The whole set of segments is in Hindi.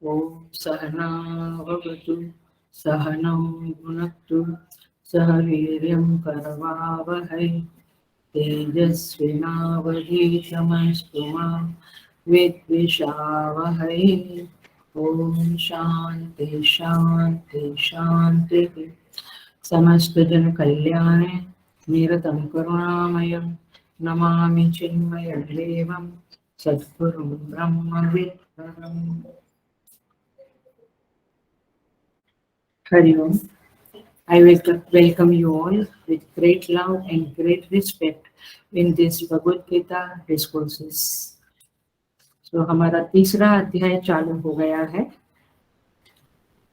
ओम सहना भवतु सहनौ भुनक्तु सह वीर्यं करवावहै तेजस्विनावधीतमस्तु मा विद्विषावहै। ओम शांति शांति शांति। समस्त जन कल्याणे निरतं करुणामयं नमामि चिन्मयं देवं सद्गुरुं ब्रह्मविद्वरम्। Hari Om. I welcome you all with great love and great respect in this Bhagavad Gita discourses. So हमारा तीसरा अध्याय चालू हो गया है।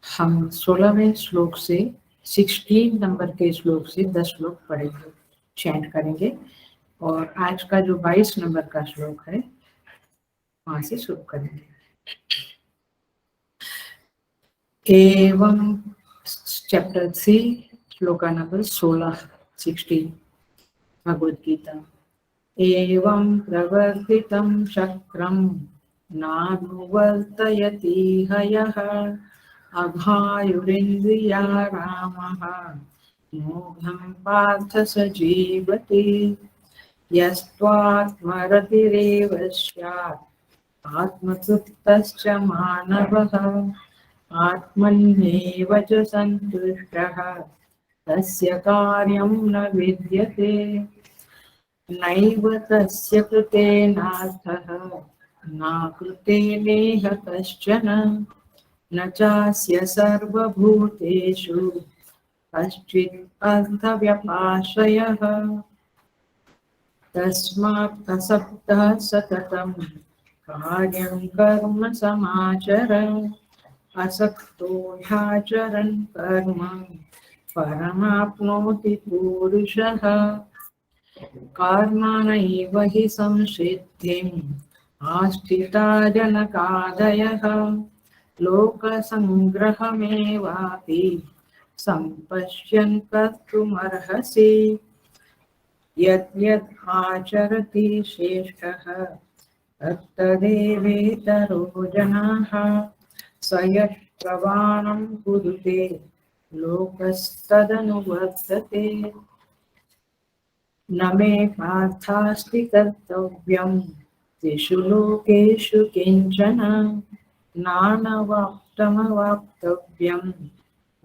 हम 16वें श्लोक से 16 नंबर के श्लोक से 10 श्लोक पढ़ेंगे, चैंट करेंगे और आज का जो 22 नंबर का श्लोक है वहां से शुरू करेंगे। एवं चैप्टर 3 श्लोका नंबर 16 भगवद गीता। एवं प्रवर्तितं चक्रं नानुवर्तयति हयः अघायुरिन्द्रिया रामः मोघं पार्थ स जीवति यस्त्वात्मरतिरेव स्यात् आत्मतृप्तश्च मानवः आत्मन्येव च सन्तुष्टः तस्य कार्यं न विद्यते नैव तस्य कृतेनार्थः नाकृतेनेह कश्चन न चास्य सर्वभूतेषु कश्चित् अर्थव्यपाश्रयः तस्मात् असक्तः सततं कार्यं कर्म समाचर असक्तो ह्याचरन् कर्म परमाप्नोति पुरुषः कर्मणैव हि संसिद्धिम् आस्थिता जनकादयः लोकसङ्ग्रहमेवापि सम्पश्यन् कर्तुमर्हसि यद्यद् आचरति श्रेष्ठः तत्तदेवेतरो जनाः स यत्प्रमाणं कुरुते लोकस्तदनुवर्तते न मे पार्थास्ति कर्तव्यं त्रिषु लोकेषु किञ्चन नानवाप्तमवाप्तव्यं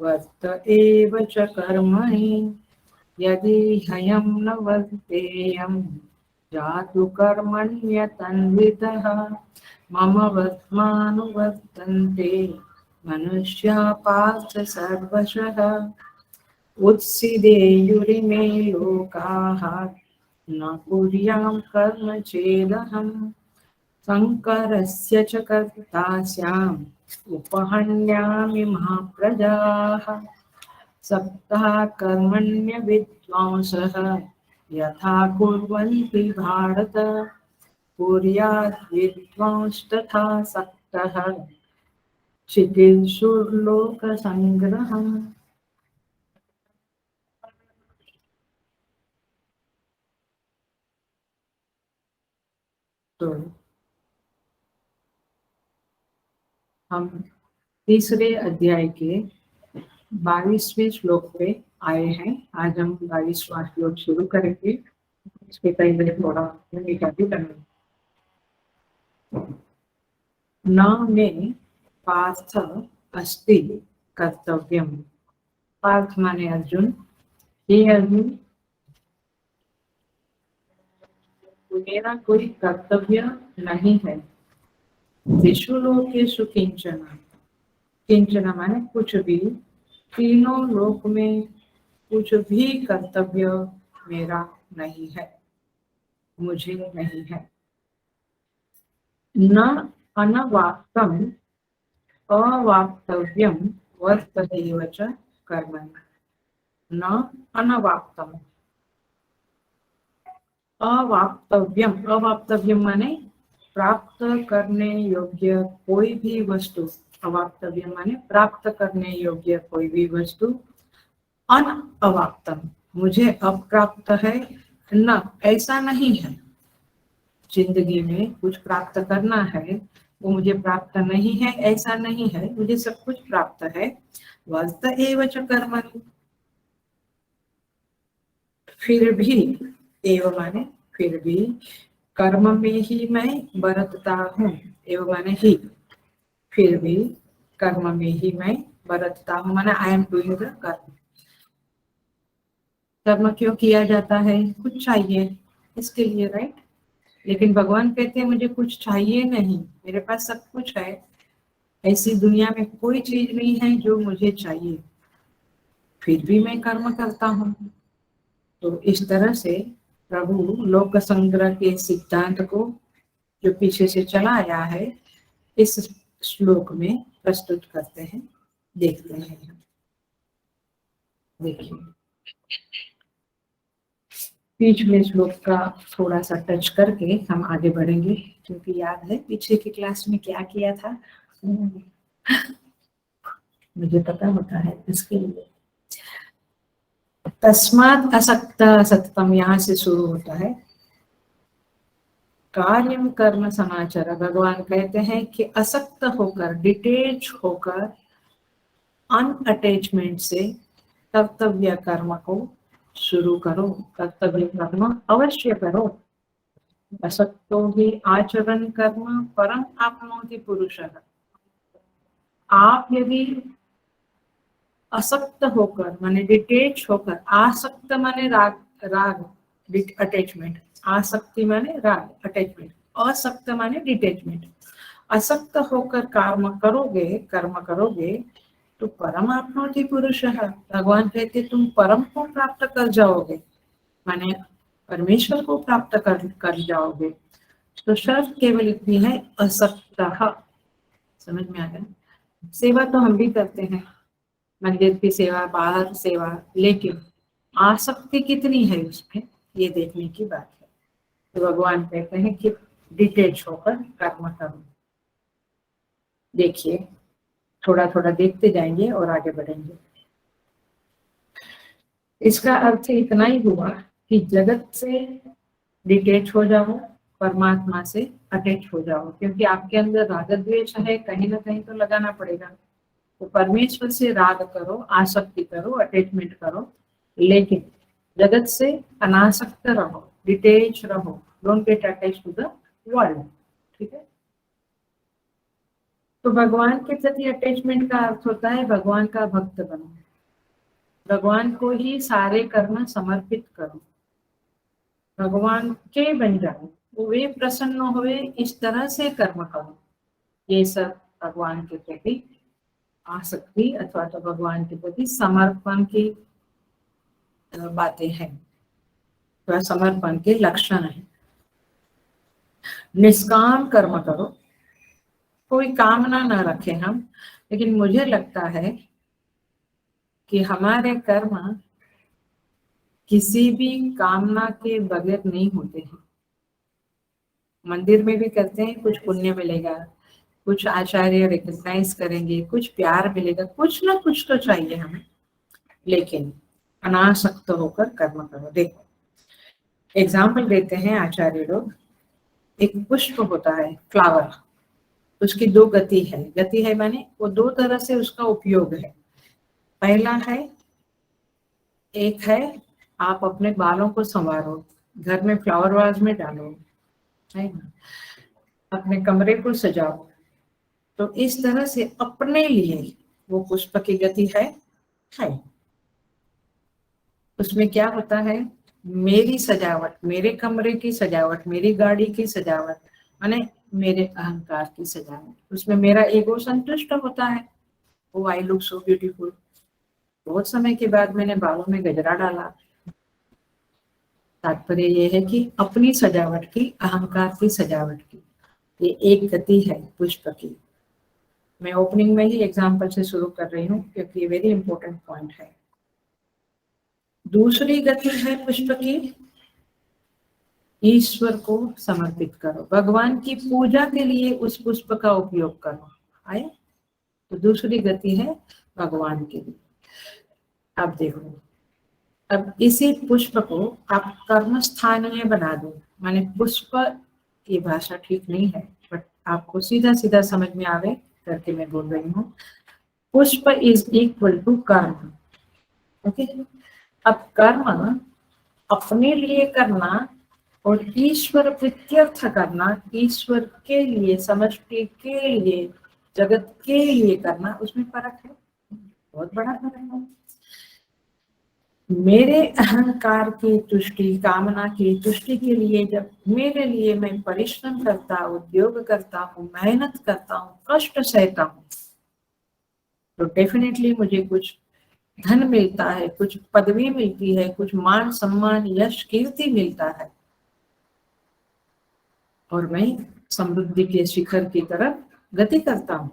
वर्त एव च कर्मणि यदि ह्ययं न वर्तेयं जातु कर्मण्यतन्वितः मम वर्त्मानुवर्तन्ते मनुष्या पार्थ सर्वशः उत्सिदेयुरिमे लोकाः न कुर्यां कर्म चेदहं शङ्करस्य च कर्ता स्याम् उपहन्यामि महाप्रजाः सप्ताह कर्मण्य विद्वांसः यथा कुर्वन्ति भारत कुर्यात् विद्वांस्तथा सक्तः चिकीर्षुर्लोकसङ्ग्रहम्। तो हम तीसरे अध्याय के 22वें श्लोक पे आए हैं। आज हम 22वां श्लोक शुरू करेंगे। इसके पहले थोड़ा निकाली करना। न मे पार्थ अस्ति कर्तव्यम। पार्थ माने अर्जुन। हे अर्जुन, मेरा कोई कर्तव्य नहीं है। त्रिषु लोकेषु किंचन। किंचन माने कुछ भी। तीनों लोक में कुछ भी कर्तव्य मेरा नहीं है, मुझे नहीं है। न अनवाप्तम अवाप्तव्यम वर्ततेव च कर्मणि। न अनवाप्तम। अवाप्तव्यम। अवाप्तव्यम माने प्राप्त करने योग्य कोई भी वस्तु। अवाप्तव्यम माने प्राप्त करने योग्य कोई भी वस्तु। अन अवाप्तम, मुझे अप्राप्त है। न, ऐसा नहीं है। जिंदगी में कुछ प्राप्त करना है वो मुझे प्राप्त नहीं है ऐसा नहीं है, मुझे सब कुछ प्राप्त है। वस्त एव च कर्मणि, फिर भी, एव माने फिर भी, कर्म में ही मैं बरतता हूँ। एव माने ही, फिर भी कर्म में ही मैं बरतता हूँ, माने आई एम डूइंग द कर्म। कर्म क्यों किया जाता है? कुछ चाहिए इसके लिए, राइट। लेकिन भगवान कहते हैं मुझे कुछ चाहिए नहीं, मेरे पास सब कुछ है, ऐसी दुनिया में कोई चीज नहीं है जो मुझे चाहिए, फिर भी मैं कर्म करता हूँ। तो इस तरह से प्रभु लोक संग्रह के सिद्धांत को जो पीछे से चला आया है इस श्लोक में प्रस्तुत करते हैं। देखते हैं, देखिए पिछले श्लोक का थोड़ा सा टच करके हम आगे बढ़ेंगे, क्योंकि याद है पीछे की क्लास में क्या किया था, मुझे पता होता है इसके लिए। तस्मात् असक्त सततम, यहाँ से शुरू होता है। कार्यम कर्म समाचार, भगवान कहते हैं कि असक्त होकर, डिटेच होकर, अनअटैचमेंट से कर्तव्य कर्म को शुरू करो, कर्तव्य कर्म अवश्य करो। असक्तो ही आचरण कर्म परम आपनोति पुरुषः। आप यदि असक्त होकर माने डिटेच होकर, आसक्त माने राग, राग अटैचमेंट, आसक्ति माने राग अटैचमेंट, असक्त माने डिटेचमेंट, असक्त होकर कर्म करोगे तो परमात्मा पुरुष है। भगवान कहते तुम परम को प्राप्त कर जाओगे, माने परमेश्वर को प्राप्त कर जाओगे। तो शर्त केवल इतनी है, असक्त। समझ में आ गया? सेवा तो हम भी करते हैं, मंदिर की सेवा, बाहर सेवा, लेकिन आसक्ति कितनी है उसमें, ये देखने की बात है। तो भगवान कहते हैं कि डिटेच होकर कर्म करो। देखिए थोड़ा थोड़ा देखते जाएंगे और आगे बढ़ेंगे। इसका अर्थ इतना ही हुआ कि जगत से डिटेच हो जाओ, परमात्मा से अटैच हो जाओ, क्योंकि आपके अंदर राग द्वेष है, कहीं ना कहीं तो लगाना पड़ेगा। तो परमेश्वर से राग करो, आसक्ति करो, अटैचमेंट करो, लेकिन जगत से अनासक्त रहो, डिटेच रहो, don't get attach to the world. ठीक है? तो भगवान के प्रति अटैचमेंट का अर्थ होता है भगवान का भक्त बनो, भगवान को ही सारे कर्म समर्पित करो, भगवान के बन जाओ, वे प्रसन्न हुए इस तरह से कर्म करो। ये सब भगवान के प्रति आसक्ति अथवा तो भगवान के प्रति समर्पण की बातें हैं, तो समर्पण के लक्षण है। निष्काम कर्म करो, कोई कामना न रखे हम, लेकिन मुझे लगता है कि हमारे कर्म किसी भी कामना के बगैर नहीं होते हैं। मंदिर में भी करते हैं, कुछ पुण्य मिलेगा, कुछ आचार्य रिकॉग्नाइज करेंगे, कुछ प्यार मिलेगा, कुछ ना कुछ तो चाहिए हमें, लेकिन अनासक्त होकर कर्म करो। देखो एग्जाम्पल देते हैं आचार्य लोग। एक पुष्प होता है, फ्लावर, उसकी दो गति है। गति है माने वो दो तरह से उसका उपयोग है। पहला है, एक है आप अपने बालों को संवारो, घर में फ्लावर वाज में डालो, है ना, अपने कमरे को सजाओ, तो इस तरह से अपने लिए वो पुष्प की गति है। उसमें क्या होता है, मेरी सजावट, मेरे कमरे की सजावट, मेरी गाड़ी की सजावट, माने मेरे अहंकार की सजावट, उसमें मेरा ईगो संतुष्ट होता है। वो आई लुक सो ब्यूटीफुल। बहुत समय के बाद मैंने बालों में गजरा डाला, तात्पर्य ये है कि अपनी सजावट की, अहंकार की सजावट की। ये एक गति है पुष्प की। मैं ओपनिंग में ही एग्जाम्पल से शुरू कर रही हूँ क्योंकि ये वेरी इंपॉर्टेंट पॉइंट है। दूसरी गति है पुष्प की, ईश्वर को समर्पित करो, भगवान की पूजा के लिए उस पुष्प का उपयोग करो। आए, तो दूसरी गति है भगवान के लिए। अब देखो, अब इसी पुष्प को आप कर्म स्थानीय बना दो, माने पुष्प, ये भाषा ठीक नहीं है बट आपको सीधा सीधा समझ में आवे करके मैं बोल रही हूँ। पुष्प इज इक्वल टू कर्म। ओके, अब कर्म अपने लिए करना और ईश्वर प्रीत्यर्थ करना, ईश्वर के लिए, समष्टि के लिए, जगत के लिए करना, उसमें फर्क है, बहुत बड़ा फर्क है। मेरे अहंकार की तुष्टि, कामना की तुष्टि के लिए जब मेरे लिए मैं परिश्रम करता, उद्योग करता हूँ, मेहनत करता हूँ, कष्ट सहता हूँ, तो डेफिनेटली मुझे कुछ धन मिलता है, कुछ पदवी मिलती है, कुछ मान सम्मान यश कीर्ति मिलता है, और मैं समृद्धि के शिखर की तरफ गति करता हूँ।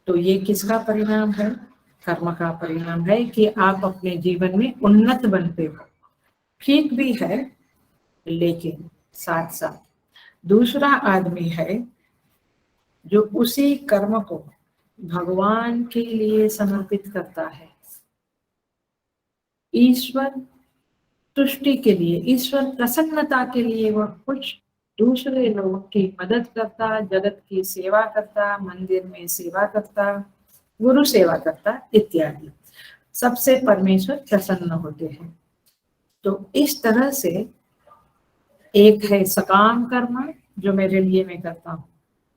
तो ये किसका परिणाम है? कर्म का परिणाम है कि आप अपने जीवन में उन्नत बनते हो। ठीक भी है, लेकिन साथ साथ दूसरा आदमी है जो उसी कर्म को भगवान के लिए समर्पित करता है, ईश्वर तुष्टि के लिए, ईश्वर प्रसन्नता के लिए वह कुछ दूसरे लोगों की मदद करता, जगत की सेवा करता, मंदिर में सेवा करता, गुरु सेवा करता इत्यादि, सबसे परमेश्वर प्रसन्न होते हैं। तो इस तरह से एक है सकाम कर्म जो मेरे लिए मैं करता हूँ,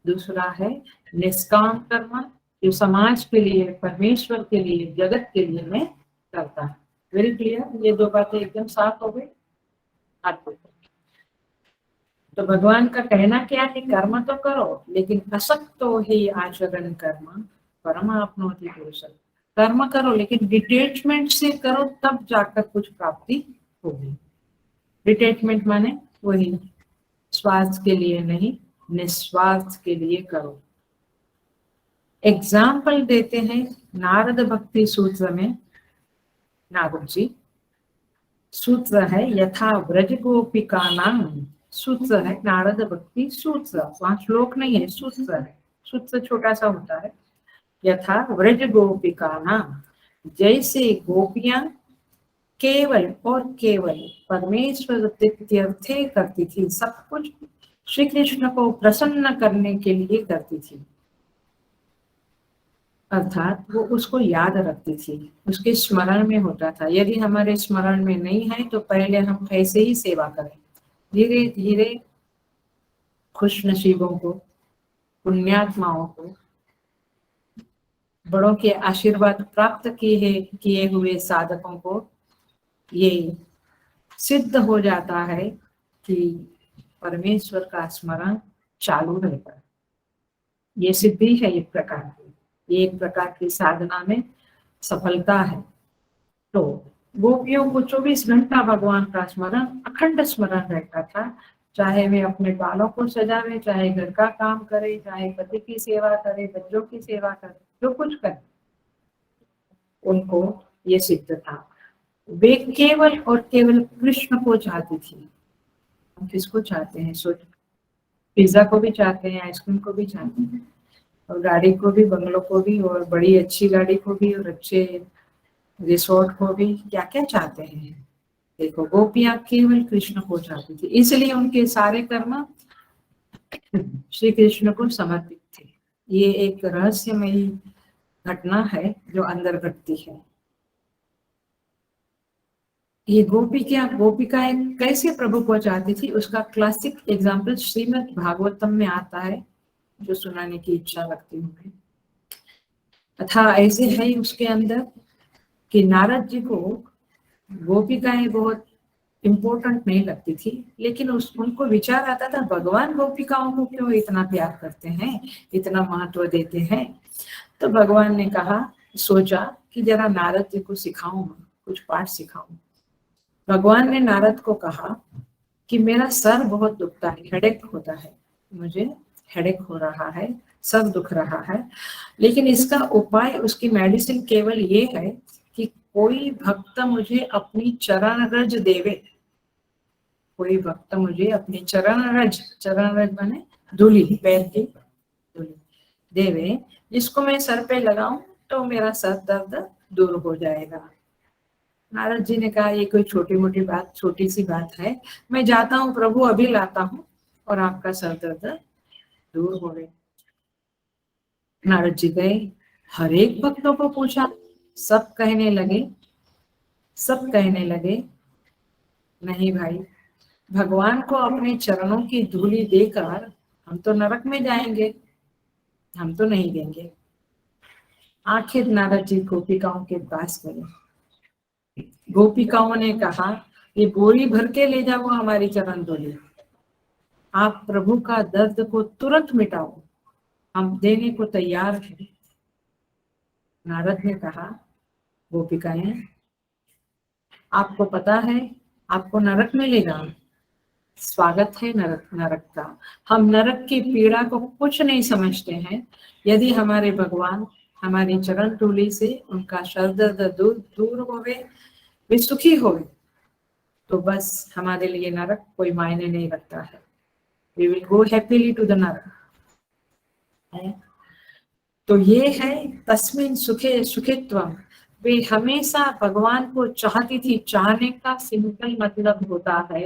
दूसरा है निष्काम कर्म जो समाज के लिए, परमेश्वर के लिए, जगत के लिए मैं करता हूँ। वेरी क्लियर, ये दो बातें एकदम साफ हो गई आपको। तो भगवान का कहना क्या है? कर्म तो करो, लेकिन असक्तो ही आचरण कर्म परमाप्नोति पुरुषः। कर्म करो लेकिन डिटेचमेंट से करो, तब जाकर कुछ प्राप्ति होगी। डिटेचमेंट माने वही स्वार्थ के लिए नहीं, निस्वार्थ के लिए करो। एग्जाम्पल देते हैं नारद भक्ति सूत्र में। नारद जी सूत्र है यथा व्रज गोपिका नाम, सूत्र है नारद भक्ति सूत्र, वहां श्लोक नहीं है, सूत्र है। सूत्र छोटा सा होता है। यथा व्रज गोपिका नाम, जैसे गोपियां केवल और केवल परमेश्वर प्रीत्यर्थे करती थी, सब कुछ श्री कृष्ण को प्रसन्न करने के लिए करती थी, अर्थात वो उसको याद रखती थी, उसके स्मरण में होता था। यदि हमारे स्मरण में नहीं है तो पहले हम ऐसे ही सेवा करें, धीरे धीरे खुश नसीबों को, पुण्यात्माओं को, बड़ों के आशीर्वाद प्राप्त किए हुए साधकों को ये सिद्ध हो जाता है कि परमेश्वर का स्मरण चालू रहता है। ये सिद्धि है एक प्रकार की, ये एक प्रकार की साधना में सफलता है। तो गोपियों को 24 घंटा भगवान का स्मरण, अखंड स्मरण रहता था, चाहे वे अपने बालों को सजावे, चाहे घर का काम करे, चाहे पति की सेवा करे, बच्चों की सेवा करे, जो कुछ करे, उनको ये सिद्ध था। वे केवल और केवल कृष्ण को चाहती थी। हम किसको चाहते हैं? सोच, पिज्जा को भी चाहते हैं, आइसक्रीम को भी चाहते हैं, और गाड़ी को भी, बंगलों को भी, और बड़ी अच्छी गाड़ी को भी, और अच्छे रिसोर्ट को भी, क्या क्या चाहते हैं। देखो, गोपियां केवल कृष्ण को चाहती थी, इसलिए उनके सारे कर्म श्री कृष्ण को समर्पित थे। ये एक रहस्यमयी घटना है जो अंदर घटती है। ये गोपिकाएं कैसे प्रभु को चाहती थी, उसका क्लासिक एग्जाम्पल श्रीमद् भागवतम में आता है, जो सुनाने की इच्छा रखती हूँ मैं। तथा ऐसे है उसके अंदर कि नारद जी को गोपिकाएं बहुत इम्पोर्टेंट नहीं लगती थी, लेकिन उनको विचार आता था भगवान गोपिकाओं को क्यों इतना प्यार करते हैं, इतना महत्व देते हैं। तो भगवान ने कहा, सोचा कि जरा नारद जी को सिखाऊं, कुछ पाठ सिखाऊं। भगवान ने नारद को कहा कि मेरा सर बहुत दुखता है, हेडेक होता है, मुझे हेडेक हो रहा है, सर दुख रहा है, लेकिन इसका उपाय, उसकी मेडिसिन केवल ये है कि कोई भक्त मुझे अपनी चरण रज देवे, कोई भक्त मुझे अपनी चरण रज माने धूली, पैर की धूली देवे, जिसको मैं सर पे लगाऊं तो मेरा सर दर्द दूर हो जाएगा। नारद जी ने कहा, ये कोई छोटी मोटी बात, छोटी सी बात है, मैं जाता हूँ प्रभु, अभी लाता हूँ और आपका सर दर्द दूर हो गए। नारद जी गए, हर एक भक्तों को पूछा, सब कहने लगे नहीं भाई, भगवान को अपने चरणों की धूली देकर हम तो नरक में जाएंगे, हम तो नहीं देंगे। आखिर नारद जी गोपिकाओं के पास गए। गोपिकाओं ने कहा, ये बोरी भर के ले जाओ हमारी चरण धूली, आप प्रभु का दर्द को तुरंत मिटाओ, हम देने को तैयार हैं। नारद ने कहा, गोपिकाएं, आपको पता है आपको नरक मिलेगा, स्वागत है नरक का। हम नरक की पीड़ा को कुछ नहीं समझते हैं। यदि हमारे भगवान हमारी चरण धूली से उनका शरदर्द दूर होवे, वे सुखी होवे, तो बस हमारे लिए नरक कोई मायने नहीं रखता है। We will go happily to the नरक। तो ये है तस्मिन् सुखे सुखित्वम्। वे हमेशा भगवान को चाहती थी। चाहने का सिंपल मतलब होता है,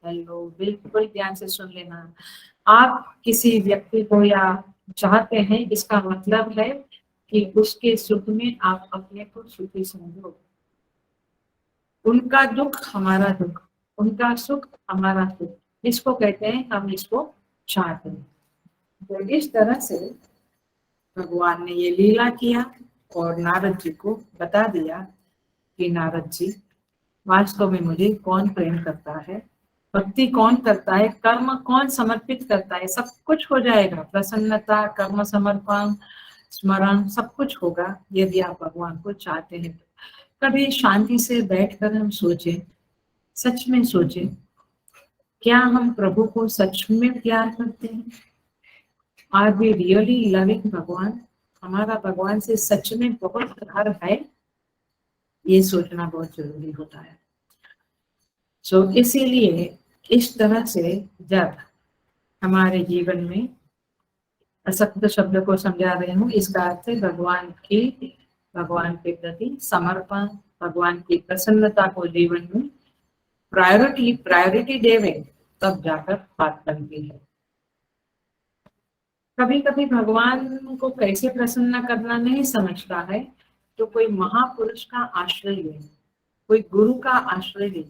हेलो बिल्कुल ध्यान से सुन लेना, आप किसी व्यक्ति को या चाहते हैं, इसका मतलब है कि उसके सुख में आप अपने को सुखी समझो। उनका दुख हमारा दुख, उनका सुख हमारा सुख, इसको कहते हैं हम इसको चाहते हैं। तो इस तरह से भगवान ने ये लीला किया और नारद जी को बता दिया कि नारद जी, वास्तव में मुझे कौन प्रेम करता है, भक्ति कौन करता है, कर्म कौन समर्पित करता है, सब कुछ हो जाएगा। प्रसन्नता, कर्म समर्पण, स्मरण सब कुछ होगा यदि आप भगवान को चाहते हैं। कभी शांति से बैठकर हम सोचें, सच में सोचें, क्या हम प्रभु को सच में प्यार करते हैं? आर वी रियली लविंग भगवान? हमारा भगवान से सच में बहुत प्यार है, ये सोचना बहुत जरूरी होता है। सो इसीलिए इस तरह से जब हमारे जीवन में असक्त शब्द को समझा रही हूँ, इसका अर्थ है भगवान के प्रति समर्पण, भगवान की प्रसन्नता को जीवन में प्रायोरिटी देवे, तब जाकर बात बनती है। कभी कभी भगवान को कैसे प्रसन्न करना नहीं समझता है, तो कोई महापुरुष का आश्रय ले, कोई गुरु का आश्रय ले।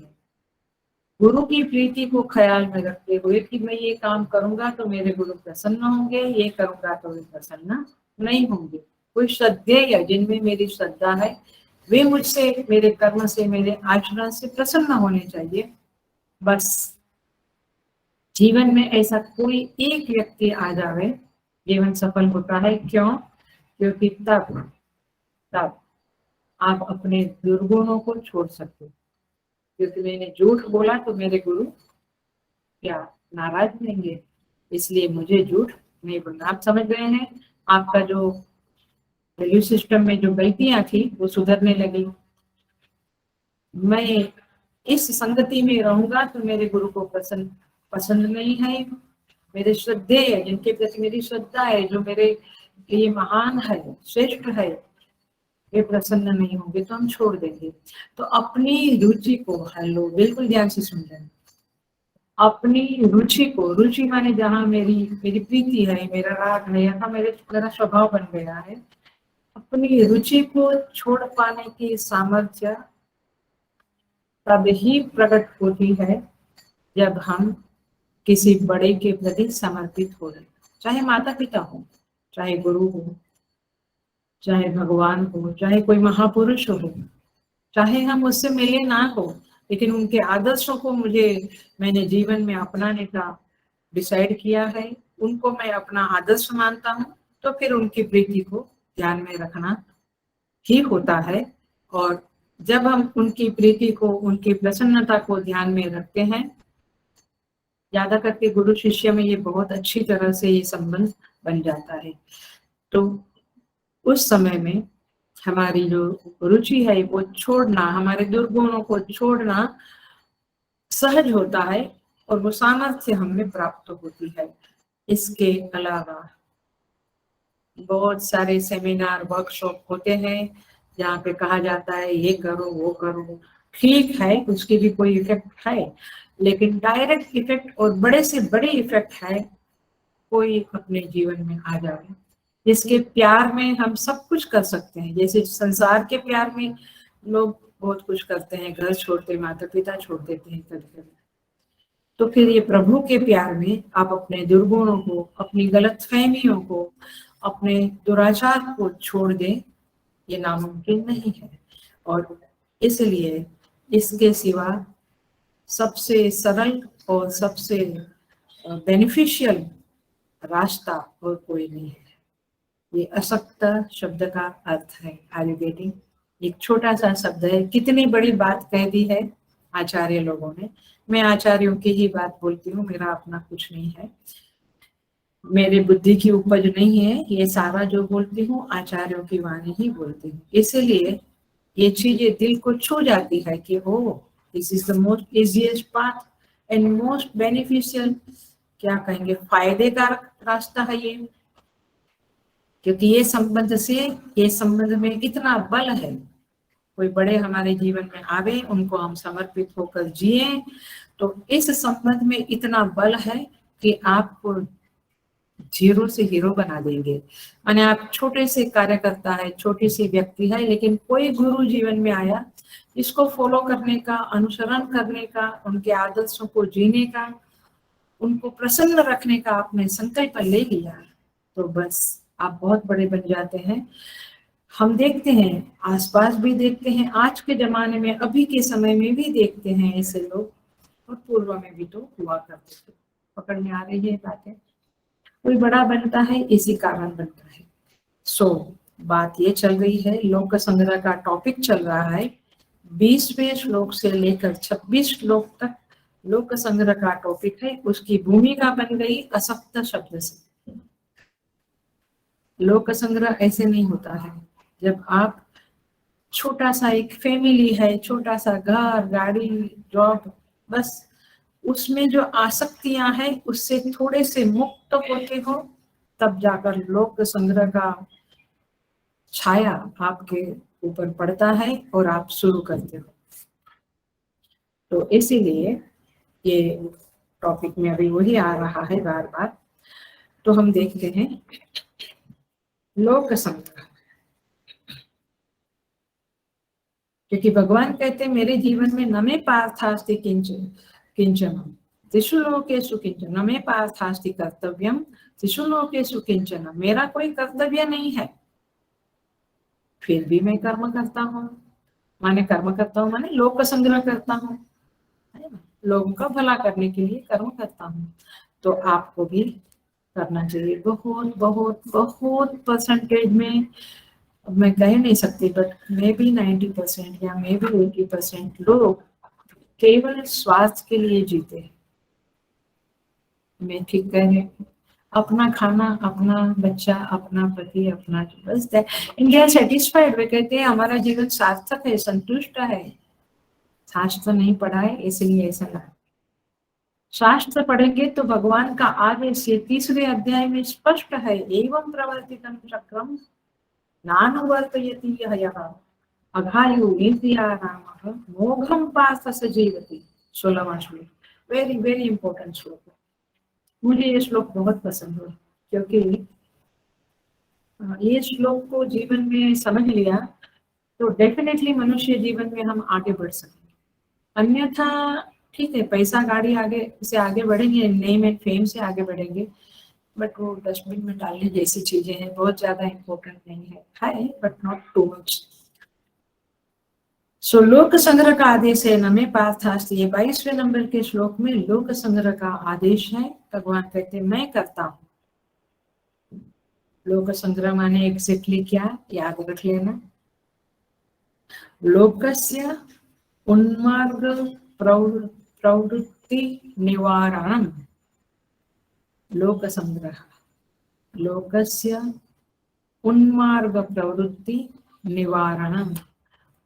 गुरु की प्रीति को ख्याल में रखते हुए कि मैं ये काम करूंगा तो मेरे गुरु प्रसन्न होंगे, ये करूंगा तो वे प्रसन्न नहीं होंगे। कोई श्रद्धेय, जिनमें मेरी श्रद्धा है, वे मुझसे, मेरे कर्म से, मेरे आचरण से प्रसन्न होने चाहिए। बस जीवन में ऐसा कोई एक व्यक्ति आ जावे, जीवन सफल होता है। क्यों? क्योंकि तब आप अपने दुर्गुणों को छोड़ सकते हो। क्योंकि मैंने झूठ बोला तो मेरे गुरु क्या नाराज रहेंगे, इसलिए मुझे झूठ नहीं बोलना। आप समझ रहे हैं, आपका जो वैल्यू सिस्टम में जो गलतियां थी वो सुधरने लगी। मैं इस संगति में रहूंगा तो मेरे गुरु को पसंद नहीं है। मेरे श्रद्धेय, जिनके प्रति मेरी श्रद्धा है, जो मेरे लिए महान है, श्रेष्ठ है, वे प्रसन्न नहीं होंगे तो हम छोड़ देंगे। तो अपनी रुचि को, हेलो बिल्कुल ध्यान से सुन रहे हैं, अपनी रुचि को, रुचि माने जहाँ मेरी प्रीति है, मेरा राग है, यहाँ मेरा स्वभाव बन गया है, अपनी रुचि को छोड़ पाने की सामर्थ्य तब ही प्रकट होती है जब हम किसी बड़े के प्रति समर्पित हो रहे, चाहे माता पिता हो, चाहे गुरु हो, चाहे भगवान हो, चाहे कोई महापुरुष हो, चाहे हम उससे मिले ना हो, लेकिन उनके आदर्शों को मैंने जीवन में अपनाने का डिसाइड किया है, उनको मैं अपना आदर्श मानता हूँ, तो फिर उनकी प्रीति को ध्यान में रखना ही होता है। और जब हम उनकी प्रीति को, उनकी प्रसन्नता को ध्यान में रखते हैं, ज्यादा करके गुरु शिष्य में ये बहुत अच्छी तरह से ये संबंध बन जाता है। तो उस समय में हमारी जो रुचि है वो छोड़ना, हमारे दुर्गुणों को छोड़ना सहज होता है और वो सामर्थ्य हमें प्राप्त होती है। इसके अलावा बहुत सारे सेमिनार, वर्कशॉप होते हैं जहाँ पे कहा जाता है ये करो वो करो, ठीक है, उसकी भी कोई इफेक्ट है, लेकिन डायरेक्ट इफेक्ट और बड़े से बड़े इफेक्ट है कोई अपने जीवन में आ जाए जिसके प्यार में हम सब कुछ कर सकते हैं। जैसे संसार के प्यार में लोग बहुत कुछ करते हैं, घर छोड़ते, माता पिता छोड़ देते हैं कभी कभी, तो फिर ये प्रभु के प्यार में आप अपने दुर्गुणों को, अपनी गलतफहमियों को, अपने दुराचार को छोड़ दें, ये नामुमकिन नहीं है। और इसलिए इसके सिवा सबसे सरल और सबसे बेनिफिशियल रास्ता और कोई नहीं है। ये असक्त शब्द का अर्थ है। Are you getting? एक छोटा सा शब्द है, कितनी बड़ी बात कह दी है आचार्य लोगों ने। मैं आचार्यों की ही बात बोलती हूँ, मेरा अपना कुछ नहीं है, मेरे बुद्धि की उपज नहीं है, ये सारा जो बोलती हूँ आचार्यों की वाणी ही बोलती हूँ। इसीलिए ये चीजें दिल को छू जाती है कि oh, this is the most easiest path and most beneficial, क्या कहेंगे, फायदे का रास्ता है ये। क्योंकि ये संबंध में इतना बल है। कोई बड़े हमारे जीवन में आवे, उनको हम समर्पित होकर जिए, तो इस संबंध में इतना बल है कि आपको जीरो से हीरो बना देंगे। माने आप छोटे से कार्यकर्ता है, छोटी सी व्यक्ति है, लेकिन कोई गुरु जीवन में आया, इसको फॉलो करने का, अनुसरण करने का, उनके आदर्शों को जीने का, उनको प्रसन्न रखने का आपने संकल्प ले लिया, तो बस आप बहुत बड़े बन जाते हैं। हम देखते हैं, आसपास भी देखते हैं, आज के जमाने में, अभी के समय में भी देखते हैं ऐसे लोग, और पूर्व में भी तो हुआ करते थे। पकड़ में आ रही है बातें? कोई बड़ा बनता है इसी कारण बनता है। सो बात ये चल रही है, लोक संग्रह का टॉपिक चल रहा है। 20वें श्लोक से लेकर 26 श्लोक तक लोक संग्रह का टॉपिक है। उसकी भूमिका बन गई असक्त शब्द से। लोक संग्रह ऐसे नहीं होता है जब आप छोटा सा एक फैमिली है, छोटा सा घर, गाड़ी, जॉब, बस उसमें जो आसक्तियां हैं उससे थोड़े से मुक्त होते हो, तब जाकर लोक संग्रह का छाया आपके ऊपर पड़ता है और आप शुरू करते हो। तो इसीलिए ये टॉपिक में अभी वही आ रहा है बार बार। तो हम देखते हैं लोक संग्रह, क्योंकि भगवान कहते हैं मेरे जीवन में न मे पार्थास्ति किंचन त्रिषु लोकेषु किंचन, न मे पार्थास्ति कर्तव्यम त्रिषु लोकेषु किंचन। मेरा कोई कर्तव्य नहीं है, फिर भी मैं कर्म करता हूँ। माने कर्म करता हूँ माने लोक संग्रह करता हूँ, लोगों का भला करने के लिए कर्म करता हूँ। तो आपको भी करना चाहिए। बहुत बहुत बहुत परसेंटेज में, मैं कह नहीं सकती, बट मे बी 90% या मे बी 80% लोग केवल स्वास्थ्य के लिए जीते हैं। मैं ठीक कह रही हूँ? अपना खाना, अपना बच्चा, अपना पति, अपना बस इंडिया सेटिस्फाइड। वे कहते हैं हमारा जीवन सार्थक है, संतुष्ट है। शास्त्र नहीं पढ़ा है इसलिए ऐसा लगा। शास्त्र पढ़ेंगे तो भगवान का आदेश ये 3रे अध्याय में स्पष्ट है, एवं प्रवर्तितम चक्रम नानुवर्तयति यः अघायु इंद्रियारामः मोघम पार्थ स जीवति। 16वां श्लोक, वेरी वेरी इंपॉर्टेंट श्लोक। मुझे ये श्लोक बहुत पसंद है, क्योंकि ये श्लोक को जीवन में समझ लिया तो डेफिनेटली मनुष्य जीवन में हम आगे बढ़ सकेंगे। अन्यथा ठीक है, पैसा गाड़ी आगे से आगे बढ़ेंगे, नेम एंड फेम से आगे बढ़ेंगे, बट वो डस्टबिन में डालने जैसी चीजें हैं, बहुत ज्यादा इम्पोर्टेंट नहीं है बट नॉट टू मच। सो लोक संग्रह का आदेश है, नमे पार्थास्ति। ये 22वें नंबर के श्लोक में लोक संग्रह का आदेश है। भगवान कहते हैं मैं करता हूँ। लोक संग्रह माने एग्जैक्टली क्या, याद रख लेना। लोकस्य उन्मार्ग प्रवृत्ति निवारणम। लोक संग्रह, लोकस्य उन्मार्ग प्रवृत्ति निवारणम।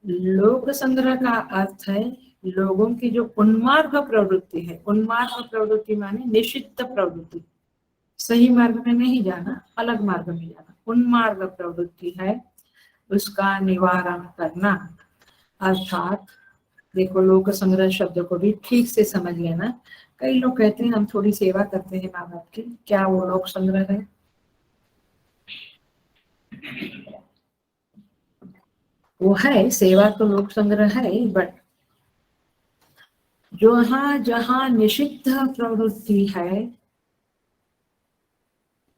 लोक संग्रह का अर्थ है लोगों की जो उन्मार्ग प्रवृत्ति है। उन्मार्ग प्रवृत्ति माने निषिद्ध प्रवृत्ति, सही मार्ग में नहीं जाना, अलग मार्ग में जाना। उन्मार्ग प्रवृत्ति है, उसका निवारण करना। अर्थात देखो, लोक संग्रह शब्द को भी ठीक से समझ लेना। कई लोग कहते हैं हम थोड़ी सेवा करते हैं माँ बाप की, क्या वो लोक संग्रह है? वो है, सेवा तो लोक संग्रह है, बट जहाँ जहाँ निषिद्ध प्रवृत्ति है,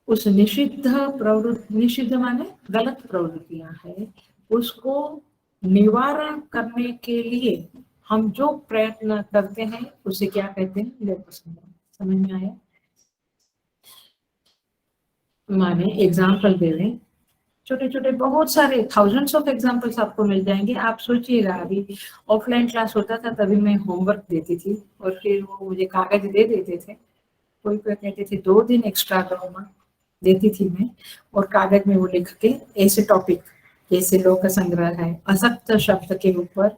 उस निषिद्ध प्रवृत्ति, निषिद्ध माने गलत प्रवृत्तियां है, उसको निवारण करने के लिए हम जो प्रयत्न करते हैं उसे क्या कहते हैं? लोक संग्रह। समझ में आया? माने एग्जाम्पल दे रहे, छोटे छोटे बहुत सारे थाउजेंड्स ऑफ एग्जाम्पल्स आपको मिल जाएंगे। आप सोचिएगा, अभी ऑफलाइन क्लास होता था तभी मैं होमवर्क देती थी और फिर वो मुझे कागज दे देते थे, कोई कोई कहते थे 2 दिन एक्स्ट्रा करो माँ, देती थी मैं, और कागज में वो लिख के ऐसे टॉपिक, जैसे लोक संग्रह है, असक्त शब्द के ऊपर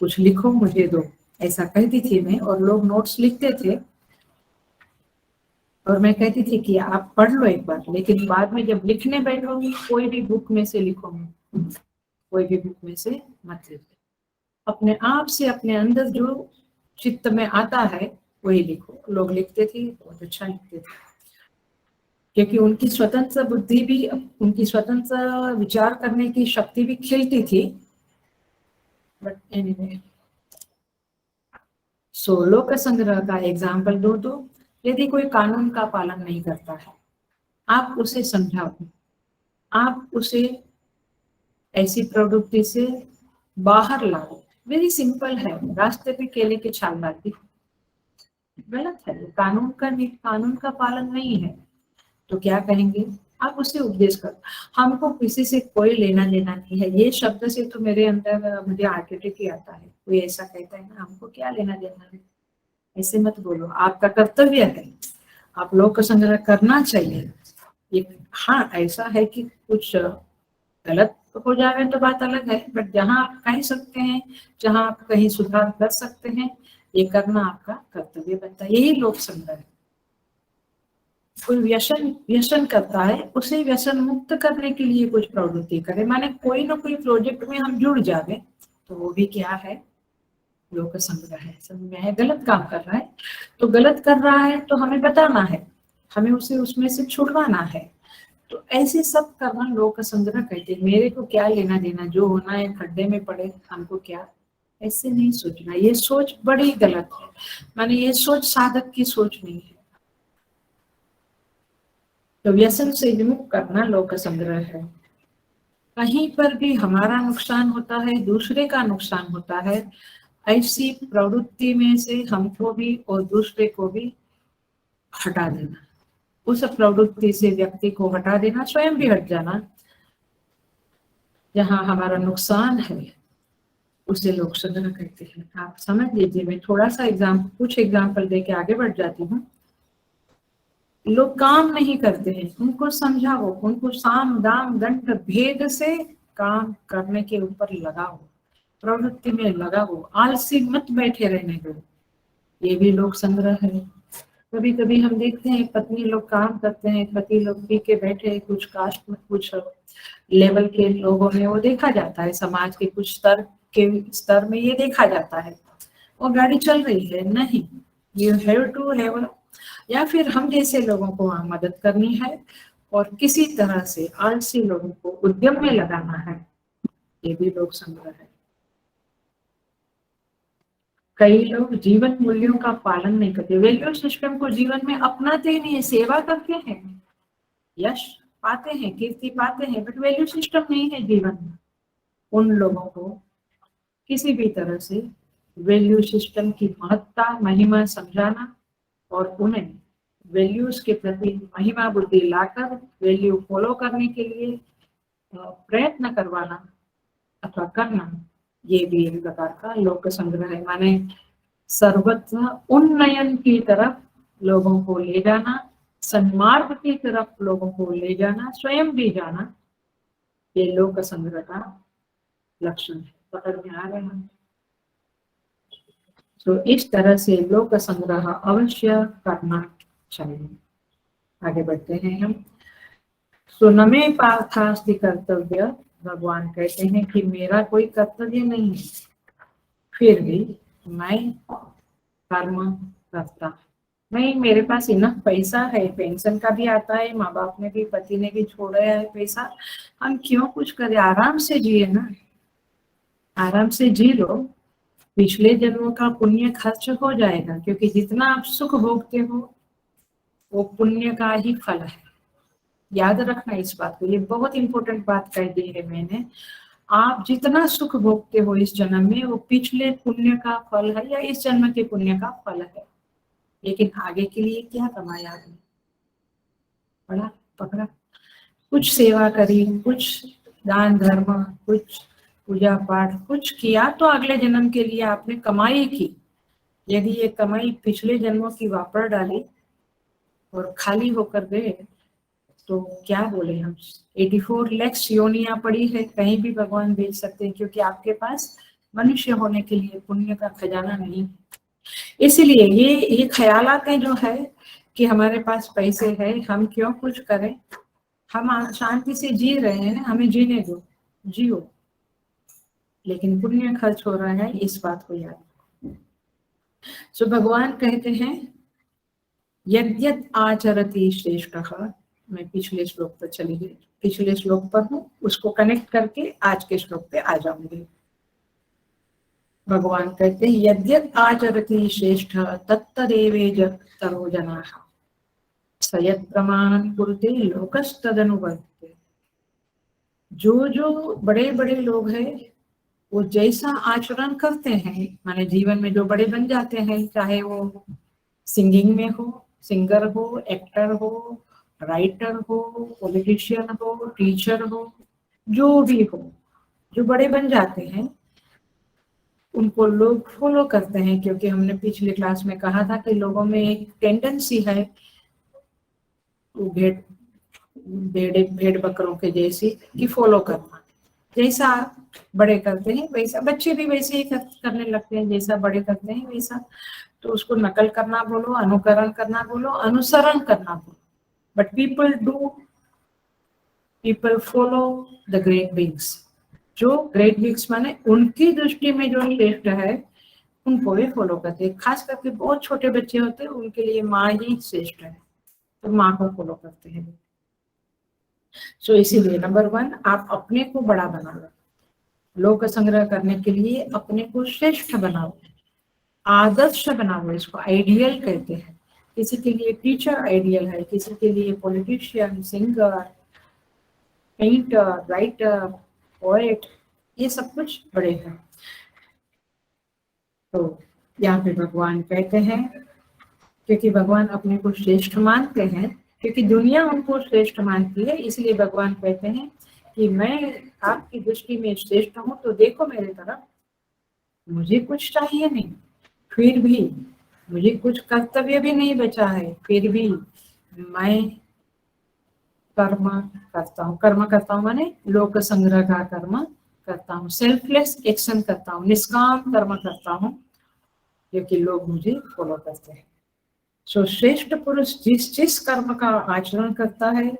कुछ लिखो मुझे दो, ऐसा कहती थी मैं, और लोग नोट्स लिखते थे और मैं कहती थी कि आप पढ़ लो एक बार, लेकिन बाद में जब लिखने बैठोगी कोई भी बुक में से लिखो, कोई भी बुक में से मत लिखो, अपने आप से अपने अंदर जो चित्त में आता है वही लिखो। लोग लिखते थे, बहुत अच्छा लिखते थे, क्योंकि उनकी स्वतंत्र बुद्धि भी, उनकी स्वतंत्र विचार करने की शक्ति भी खिलती थी। बट एनीवे, लोक संग्रह का एग्जाम्पल दो तो, यदि कोई कानून का पालन नहीं करता है, आप उसे समझाओ, आप उसे ऐसी प्रवृत्ति से बाहर लाओ। वेरी सिंपल है, रास्ते पे केले की छाल डाल दी, गलत है, कानून का पालन नहीं है, तो क्या कहेंगे? आप उसे उपदेश करो, हमको किसी से कोई लेना देना नहीं है, ये शब्द से तो मेरे अंदर मुझे हार्ट अटैक ही आता है। कोई ऐसा कहता है ना, हमको क्या लेना देना है, ऐसे मत बोलो, आपका कर्तव्य है, आप लोक संग्रह करना चाहिए। एक हाँ ऐसा है कि कुछ गलत हो जाए तो बात अलग है, बट जहाँ आप कह सकते हैं, जहाँ आप कहीं सुधार कर सकते हैं, ये करना आपका कर्तव्य बनता है, यही लोक संग्रह है। कोई व्यसन करता है, उसे व्यसन मुक्त करने के लिए कुछ प्रवृत्ति करे, माने कोई ना कोई प्रोजेक्ट में हम जुड़ जावे, तो वो भी क्या है? लोक संग्रह है। समझ में है? गलत काम कर रहा है तो गलत कर रहा है तो हमें बताना है, हमें उसे उसमें से छुड़वाना है, तो ऐसे सब करना लोक संग्रह कहते हैं। मेरे को क्या लेना देना, जो होना है खड्डे में पड़े, हमको क्या, ऐसे नहीं सोचना, ये सोच बड़ी गलत है, माने ये सोच साधक की सोच नहीं है। तो व्यसन से मुक्त करना लोक संग्रह है। कहीं पर भी हमारा नुकसान होता है, दूसरे का नुकसान होता है, ऐसी प्रवृत्ति में से हमको भी और दूसरे को भी हटा देना, उस प्रवृत्ति से व्यक्ति को हटा देना, स्वयं भी हट जाना। जहाँ हमारा नुकसान है उसे लोक संग्रह कहते हैं। आप समझ लीजिए, मैं थोड़ा सा कुछ एग्जाम्पल देके आगे बढ़ जाती हूँ। लोग काम नहीं करते हैं, उनको समझाओ, उनको साम दाम दंड भेद से काम करने के ऊपर लगाओ, प्रवृत्ति में लगाओ, आलसी मत बैठे रहने दो, ये भी लोक संग्रह है। कभी कभी हम देखते हैं पत्नी लोग काम करते हैं, पति लोग पी के बैठे, कुछ कास्ट में कुछ लेवल के लोगों में वो देखा जाता है, समाज के कुछ स्तर में ये देखा जाता है, वो गाड़ी चल रही है, नहीं, यू हैव टू हैव, या फिर हम जैसे लोगों को वहां मदद करनी है और किसी तरह से आलसी लोगों को उद्यम में लगाना है, ये भी लोक संग्रह है। कई लोग जीवन मूल्यों का पालन नहीं करते, वैल्यू सिस्टम को जीवन में अपनाते ही नहीं है, सेवा करते हैं, यश पाते हैं, कीर्ति पाते हैं, बट वैल्यू सिस्टम नहीं है जीवन में। उन लोगों को किसी भी तरह से वैल्यू सिस्टम की महत्ता महिमा समझाना और उन्हें वैल्यूज के प्रति महिमा बुद्धि लाकर वैल्यू फॉलो करने के लिए प्रयत्न करवाना अथवा करना, ये भी एक प्रकार का लोक संग्रह है। माने सर्वत्र उन्नयन की तरफ लोगों को ले जाना, सन्मार्ग की तरफ लोगों को ले जाना, स्वयं भी जाना, ये लोक संग्रह का लक्षण है। पकड़ में आ रहे हैं? तो इस तरह से लोक संग्रह अवश्य करना चाहिए। आगे बढ़ते हैं हम। तो न मे पार्थास्ति कर्तव्य, भगवान कहते हैं कि मेरा कोई कर्तव्य नहीं है, फिर भी मैं कर्म करता हूँ। नहीं, मेरे पास इनफ पैसा है, पेंशन का भी आता है, माँ बाप ने भी, पति ने भी छोड़ा है पैसा, हम क्यों कुछ करें, आराम से जिए ना, आराम से जी लो, पिछले जन्मों का पुण्य खर्च हो जाएगा, क्योंकि जितना आप सुख भोगते हो वो पुण्य का ही फल है। याद रखना इस बात को, ये बहुत इंपॉर्टेंट बात कह दी है मैंने। आप जितना सुख भोगते हो इस जन्म में, वो पिछले पुण्य का फल है या इस जन्म के पुण्य का फल है। लेकिन आगे के लिए क्या कमाया आपने, पढ़ा पकड़ा, कुछ सेवा करी, कुछ दान धर्म, कुछ पूजा पाठ कुछ किया, तो अगले जन्म के लिए आपने कमाई की। यदि ये कमाई पिछले जन्मों की वापस डाली और खाली होकर गए, तो क्या बोले हम। 84 लाख योनियां पड़ी है, कहीं भी भगवान भेज सकते हैं, क्योंकि आपके पास मनुष्य होने के लिए पुण्य का खजाना नहीं। इसलिए ये ख्यालात है जो है कि हमारे पास पैसे है, हम क्यों कुछ करें, हम शांति से जी रहे हैं ना, हमें जीने दो, जियो, लेकिन पुण्य खर्च हो रहा है, इस बात को याद। सो भगवान कहते हैं यद्यत आचरति श्रेष्ठः, मैं पिछले श्लोक पर चली गई, पिछले श्लोक पर हूँ, उसको कनेक्ट करके आज के श्लोक पे आ जाऊंगी। भगवान कहते हैं यद्यत आचरति श्रेष्ठ तत्तदेवेज तरो जनाः सयत् प्रमाणं कुरुते लोकस्तदनुवर्तते। जो जो बड़े बड़े लोग हैं वो जैसा आचरण करते हैं, माने जीवन में जो बड़े बन जाते हैं, चाहे वो सिंगिंग में हो, सिंगर हो, एक्टर हो, राइटर हो, पॉलिटिशियन हो, टीचर हो, जो भी हो, जो बड़े बन जाते हैं उनको लोग फॉलो करते हैं, क्योंकि हमने पिछले क्लास में कहा था कि लोगों में एक टेंडेंसी है वो भेड़ बकरों के जैसी कि फॉलो करना, जैसा बड़े करते हैं वैसा बच्चे भी वैसे ही करने लगते हैं, जैसा बड़े करते हैं वैसा। तो उसको नकल करना बोलो, अनुकरण करना बोलो, अनुसरण करना बोलो, but people follow the great beings. जो ग्रेट बीइंग्स माने उनकी दृष्टि में जो श्रेष्ठ है उनको भी फॉलो करते हैं। खास करके बहुत छोटे बच्चे होते हैं, उनके लिए माँ ही श्रेष्ठ है, तो माँ को फॉलो करते हैं। सो इसीलिए नंबर 1, आप अपने को बड़ा बनाओ, लोक संग्रह करने के लिए अपने को श्रेष्ठ बनाओ, आदर्श बनाओ, इसको आइडियल कहते हैं। किसी के लिए टीचर आइडियल है, किसी के लिए politician, singer, painter, writer, poet, ये सब कुछ बड़े हैं। तो यहाँ पे भगवान कहते हैं, क्योंकि भगवान अपने को श्रेष्ठ मानते हैं, क्योंकि दुनिया उनको श्रेष्ठ मानती है, इसलिए भगवान कहते हैं कि मैं आपकी दृष्टि में श्रेष्ठ हूँ, तो देखो मेरे तरफ, मुझे कुछ चाहिए नहीं, फिर भी मुझे कुछ कर्तव्य भी नहीं बचा है, फिर भी मैं कर्म करता हूँ। कर्म करता हूँ माने लोक संग्रह का कर्म करता हूँ, सेल्फलेस एक्शन करता हूँ, निष्काम कर्म करता हूँ, क्योंकि लोग मुझे फॉलो करते हैं। सो श्रेष्ठ पुरुष जिस कर्म का आचरण करता है,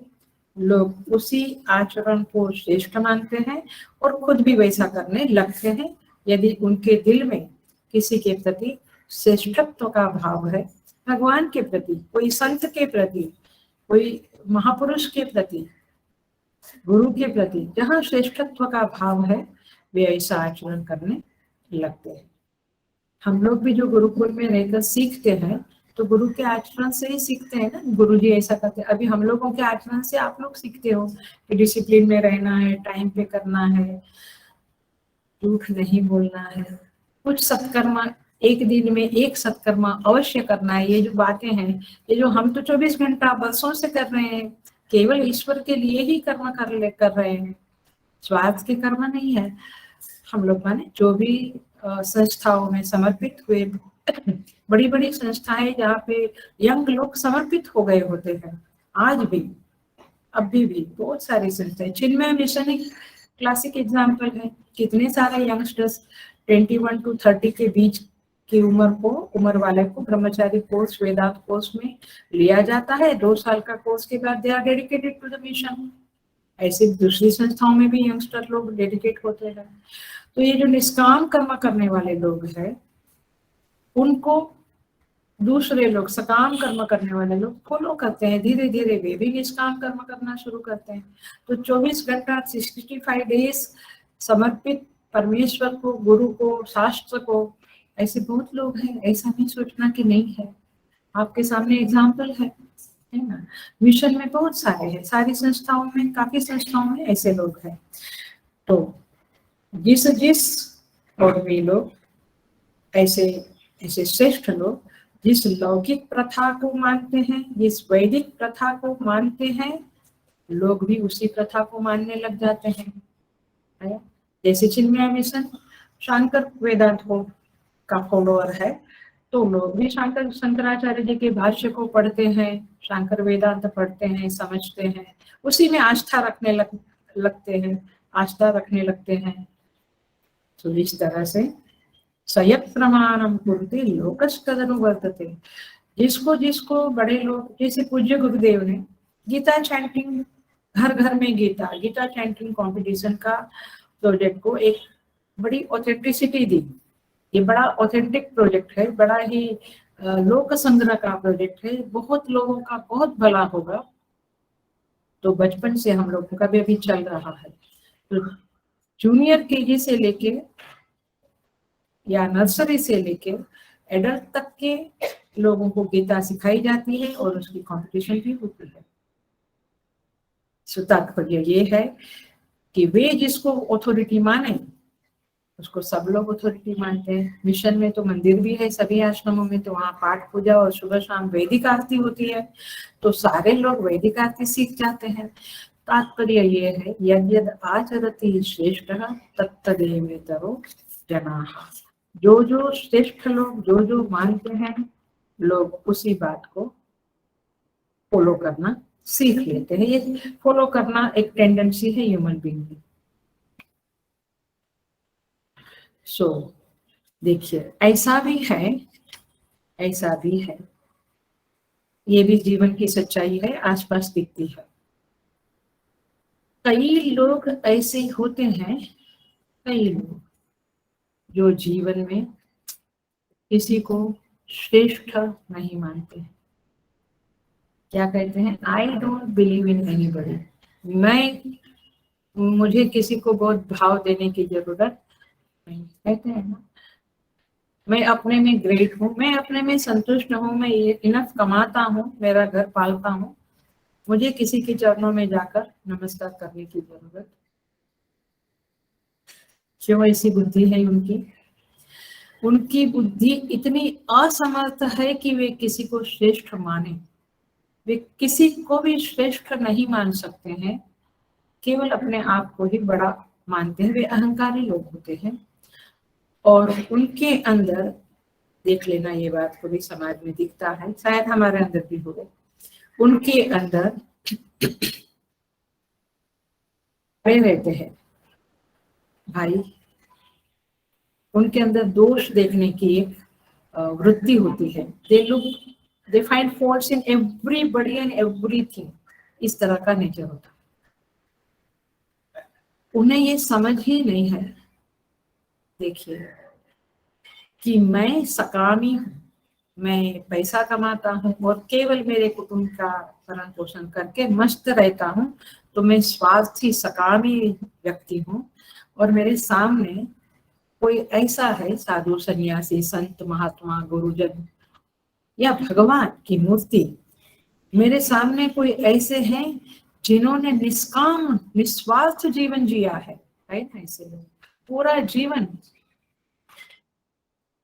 लोग उसी आचरण को श्रेष्ठ मानते हैं और खुद भी वैसा करने लगते हैं, यदि उनके दिल में किसी के प्रति श्रेष्ठत्व का भाव है, भगवान के प्रति, कोई संत के प्रति, कोई महापुरुष के प्रति, गुरु के प्रति, जहाँ श्रेष्ठत्व का भाव है वे ऐसा आचरण करने लगते हैं। हम लोग भी जो गुरुकुल में रहकर सीखते हैं, तो गुरु के आचरण से ही सीखते हैं ना, गुरु जी ऐसा करते हैं। अभी हम लोगों के आचरण से आप लोग सीखते हो कि डिसिप्लिन में रहना है, टाइम पे करना है, झूठ नहीं बोलना है, कुछ सत्कर्म, एक दिन में एक सत्कर्म अवश्य करना है। ये जो बातें हैं, ये जो हम तो 24 घंटा वर्षों से कर रहे हैं, केवल ईश्वर के लिए ही कर्म कर रहे हैं, स्वार्थ के कर्म नहीं है। हम लोग माने जो भी संस्थाओं में समर्पित हुए, बड़ी बड़ी संस्थाएं जहाँ पे यंग लोग समर्पित हो गए होते हैं, आज भी अभी भी बहुत सारी संस्थाएं, चिन्मय मिशन एक क्लासिक एग्जाम्पल है। कितने सारे यंगस्टर्स 21 to 30 के बीच की उम्र वाले को ब्रह्मचारी कोर्स, वेदांत कोर्स में लिया जाता है। 2 साल का कोर्स के बाद they are dedicated to the mission. ऐसे दूसरी संस्थाओं में भी यंगस्टर लोग डेडिकेट होते हैं। तो ये जो निष्काम कर्म करने वाले लोग हैं, उनको दूसरे लोग सकाम कर्म करने वाले लोग फॉलो करते हैं, धीरे धीरे वे भी निष्काम कर्म करना शुरू करते हैं। तो 24 घंटा 65 डेज समर्पित परमेश्वर को, गुरु को, शास्त्र को, ऐसे बहुत लोग हैं। ऐसा नहीं सोचना कि नहीं है, आपके सामने एग्जाम्पल है ना। मिशन में बहुत सारे हैं, सारी संस्थाओं में, काफी संस्थाओं में ऐसे लोग हैं। तो जिस जिस और वे लोग ऐसे ऐसे श्रेष्ठ लोग जिस लौकिक प्रथा को मानते हैं, जिस वैदिक प्रथा को मानते हैं, लोग भी उसी प्रथा को मानने लग जाते हैं। जैसे चिन्मय मिशन शंकर वेदांत को का फॉलोअर है, तो लोग भी शंकराचार्य जी के भाष्य को पढ़ते हैं, शंकर वेदांत पढ़ते हैं, समझते हैं, उसी में आस्था रखने लगते हैं, आस्था रखने लगते हैं। तो इस तरह से सयत् प्रमाणम कुरुते लोकस्तदनुवर्तते। जिसको जिसको बड़े लोग, जैसे पूज्य गुरुदेव ने गीता चैंटिंग, घर घर में गीता चैंटिंग कंपटीशन का प्रोजेक्ट को एक बड़ी ऑथेंटिसिटी दी। ये बड़ा ऑथेंटिक प्रोजेक्ट है, बड़ा ही लोक संग्रह का प्रोजेक्ट है, बहुत लोगों का बहुत भला होगा। तो बचपन से हम लोगों का भी अभी चल रहा है। तो जूनियर केजी से लेके या नर्सरी से लेके एडल्ट तक के लोगों को गीता सिखाई जाती है और उसकी कंपटीशन भी होती है। तात्पर्य ये है कि वे जिसको ऑथोरिटी माने उसको सब लोग ऑथोरिटी मानते हैं। मिशन में तो मंदिर भी है, सभी आश्रमों में, तो वहाँ पाठ पूजा और सुबह शाम वैदिक आरती होती है, तो सारे लोग वैदिक आरती सीख जाते हैं। तात्पर्य ये है, यद्यद् आचरति श्रेष्ठः तत्तदेवेतरो जनाः। जो जो श्रेष्ठ लोग जो जो मानते हैं, लोग उसी बात को फॉलो करना सीख लेते हैं। ये फॉलो करना एक टेंडेंसी है ह्यूमन बीइंग की। सो देखिए, ऐसा भी है, ऐसा भी है, ये भी जीवन की सच्चाई है, आसपास दिखती है। कई लोग ऐसे होते हैं, कई लोग जो जीवन में किसी को श्रेष्ठ नहीं मानते। क्या कहते हैं? I don't believe in anybody. मुझे किसी को बहुत भाव देने की जरूरत नहीं, कहते हैं ना। मैं अपने में ग्रेट हूँ, मैं अपने में संतुष्ट हूँ, मैं ये इनफ कमाता हूँ, मेरा घर पालता हूँ, मुझे किसी के चरणों में जाकर नमस्कार करने की जरूरत क्यों? ऐसी बुद्धि है उनकी। उनकी बुद्धि इतनी असमर्थ है कि वे किसी को श्रेष्ठ माने। वे किसी को भी श्रेष्ठ नहीं मान सकते हैं, केवल अपने आप को ही बड़ा मानते हैं। वे अहंकारी लोग होते हैं और उनके अंदर, देख लेना ये बात को भी समाज में दिखता है, शायद हमारे अंदर भी हो, उनके अंदर रहते हैं भाई, उनके अंदर दोष देखने की एक वृत्ति होती है। They find faults in everybody and everything. इस तरह का नेचर होता है। उन्हें ये समझ ही नहीं है, देखिए, कि मैं सकामी हूँ, मैं पैसा कमाता हूँ और केवल मेरे कुटुंब का भरण पोषण करके मस्त रहता हूँ, तो मैं स्वार्थी सकामी व्यक्ति हूँ। और मेरे सामने कोई ऐसा है, साधु सन्यासी, संत, महात्मा, गुरुजन या भगवान की मूर्ति, मेरे सामने कोई ऐसे हैं जिन्होंने निष्काम निस्वार्थ जीवन जिया है ना। ऐसे लोग पूरा जीवन,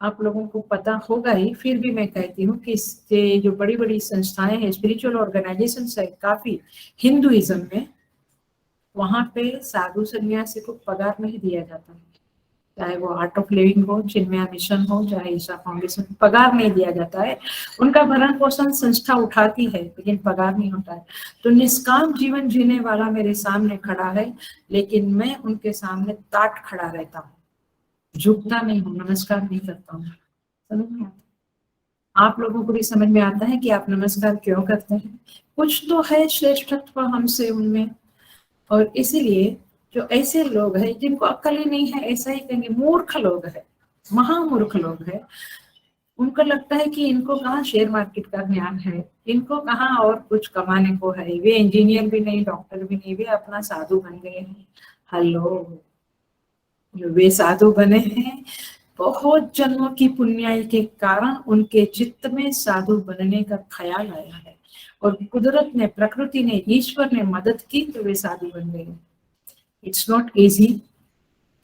आप लोगों को पता होगा ही, फिर भी मैं कहती हूँ कि इससे जो बड़ी बड़ी संस्थाएं हैं, स्पिरिचुअल ऑर्गेनाइजेशन है काफी हिंदुइज्म में, वहां पे साधु सन्यासी को पगार नहीं दिया जाता है। चाहे वो आर्ट ऑफ लिविंग हो, चिन्मय मिशन हो, चाहे ईशा फाउंडेशन, पगार नहीं दिया जाता है। उनका भरण पोषण संस्था उठाती है, लेकिन पगार नहीं होता है। तो निष्काम जीवन जीने वाला मेरे सामने खड़ा है, लेकिन मैं उनके सामने ताट खड़ा रहता हूँ, झुकता नहीं हूँ, नमस्कार नहीं करता हूँ। समझ में आता? आप लोगों को भी समझ में आता है कि आप नमस्कार क्यों करते हैं? कुछ तो है श्रेष्ठत्व हमसे उनमें, और इसीलिए जो ऐसे लोग हैं जिनको अक्ल ही नहीं है, ऐसा ही कहेंगे, मूर्ख लोग हैं, महामूर्ख लोग हैं, उनको लगता है कि इनको कहाँ शेयर मार्केट का ज्ञान है, इनको कहाँ और कुछ कमाने को है, वे इंजीनियर भी नहीं, डॉक्टर भी नहीं, वे अपना साधु बन गए हैं। हेलो, जो वे साधु बने हैं बहुत जन्मों की पुण्याई के कारण उनके चित्त में साधु बनने का ख्याल आया है, और कुदरत ने, प्रकृति ने, ईश्वर ने मदद की तो वे साधु बन गए। इट्स नॉट इजी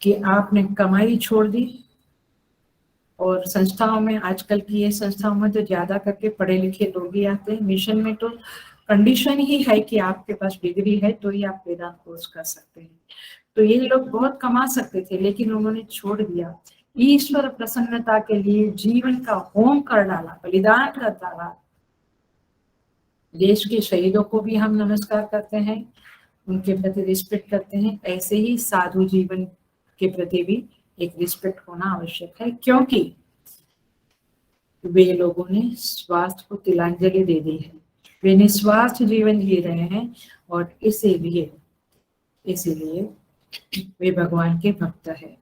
कि आपने कमाई छोड़ दी, और संस्थाओं में, आजकल की ये संस्थाओं में तो ज्यादा करके पढ़े लिखे लोग ही आते हैं। मिशन में तो कंडीशन ही है कि आपके पास डिग्री है तो ही आप वेदांत कोर्स कर सकते हैं। तो ये लोग बहुत कमा सकते थे, लेकिन उन्होंने छोड़ दिया। ईश्वर प्रसन्नता के लिए जीवन का होम कर डाला, बलिदान कर डाला। देश के शहीदों को भी हम नमस्कार करते हैं, उनके प्रति रिस्पेक्ट करते हैं, ऐसे ही साधु जीवन के प्रति भी एक रिस्पेक्ट होना आवश्यक है, क्योंकि वे लोगों ने स्वास्थ्य को तिलांजलि दे दी है, वे निस्वार्थ जीवन जी रहे हैं, और इसीलिए वे भगवान के भक्त है।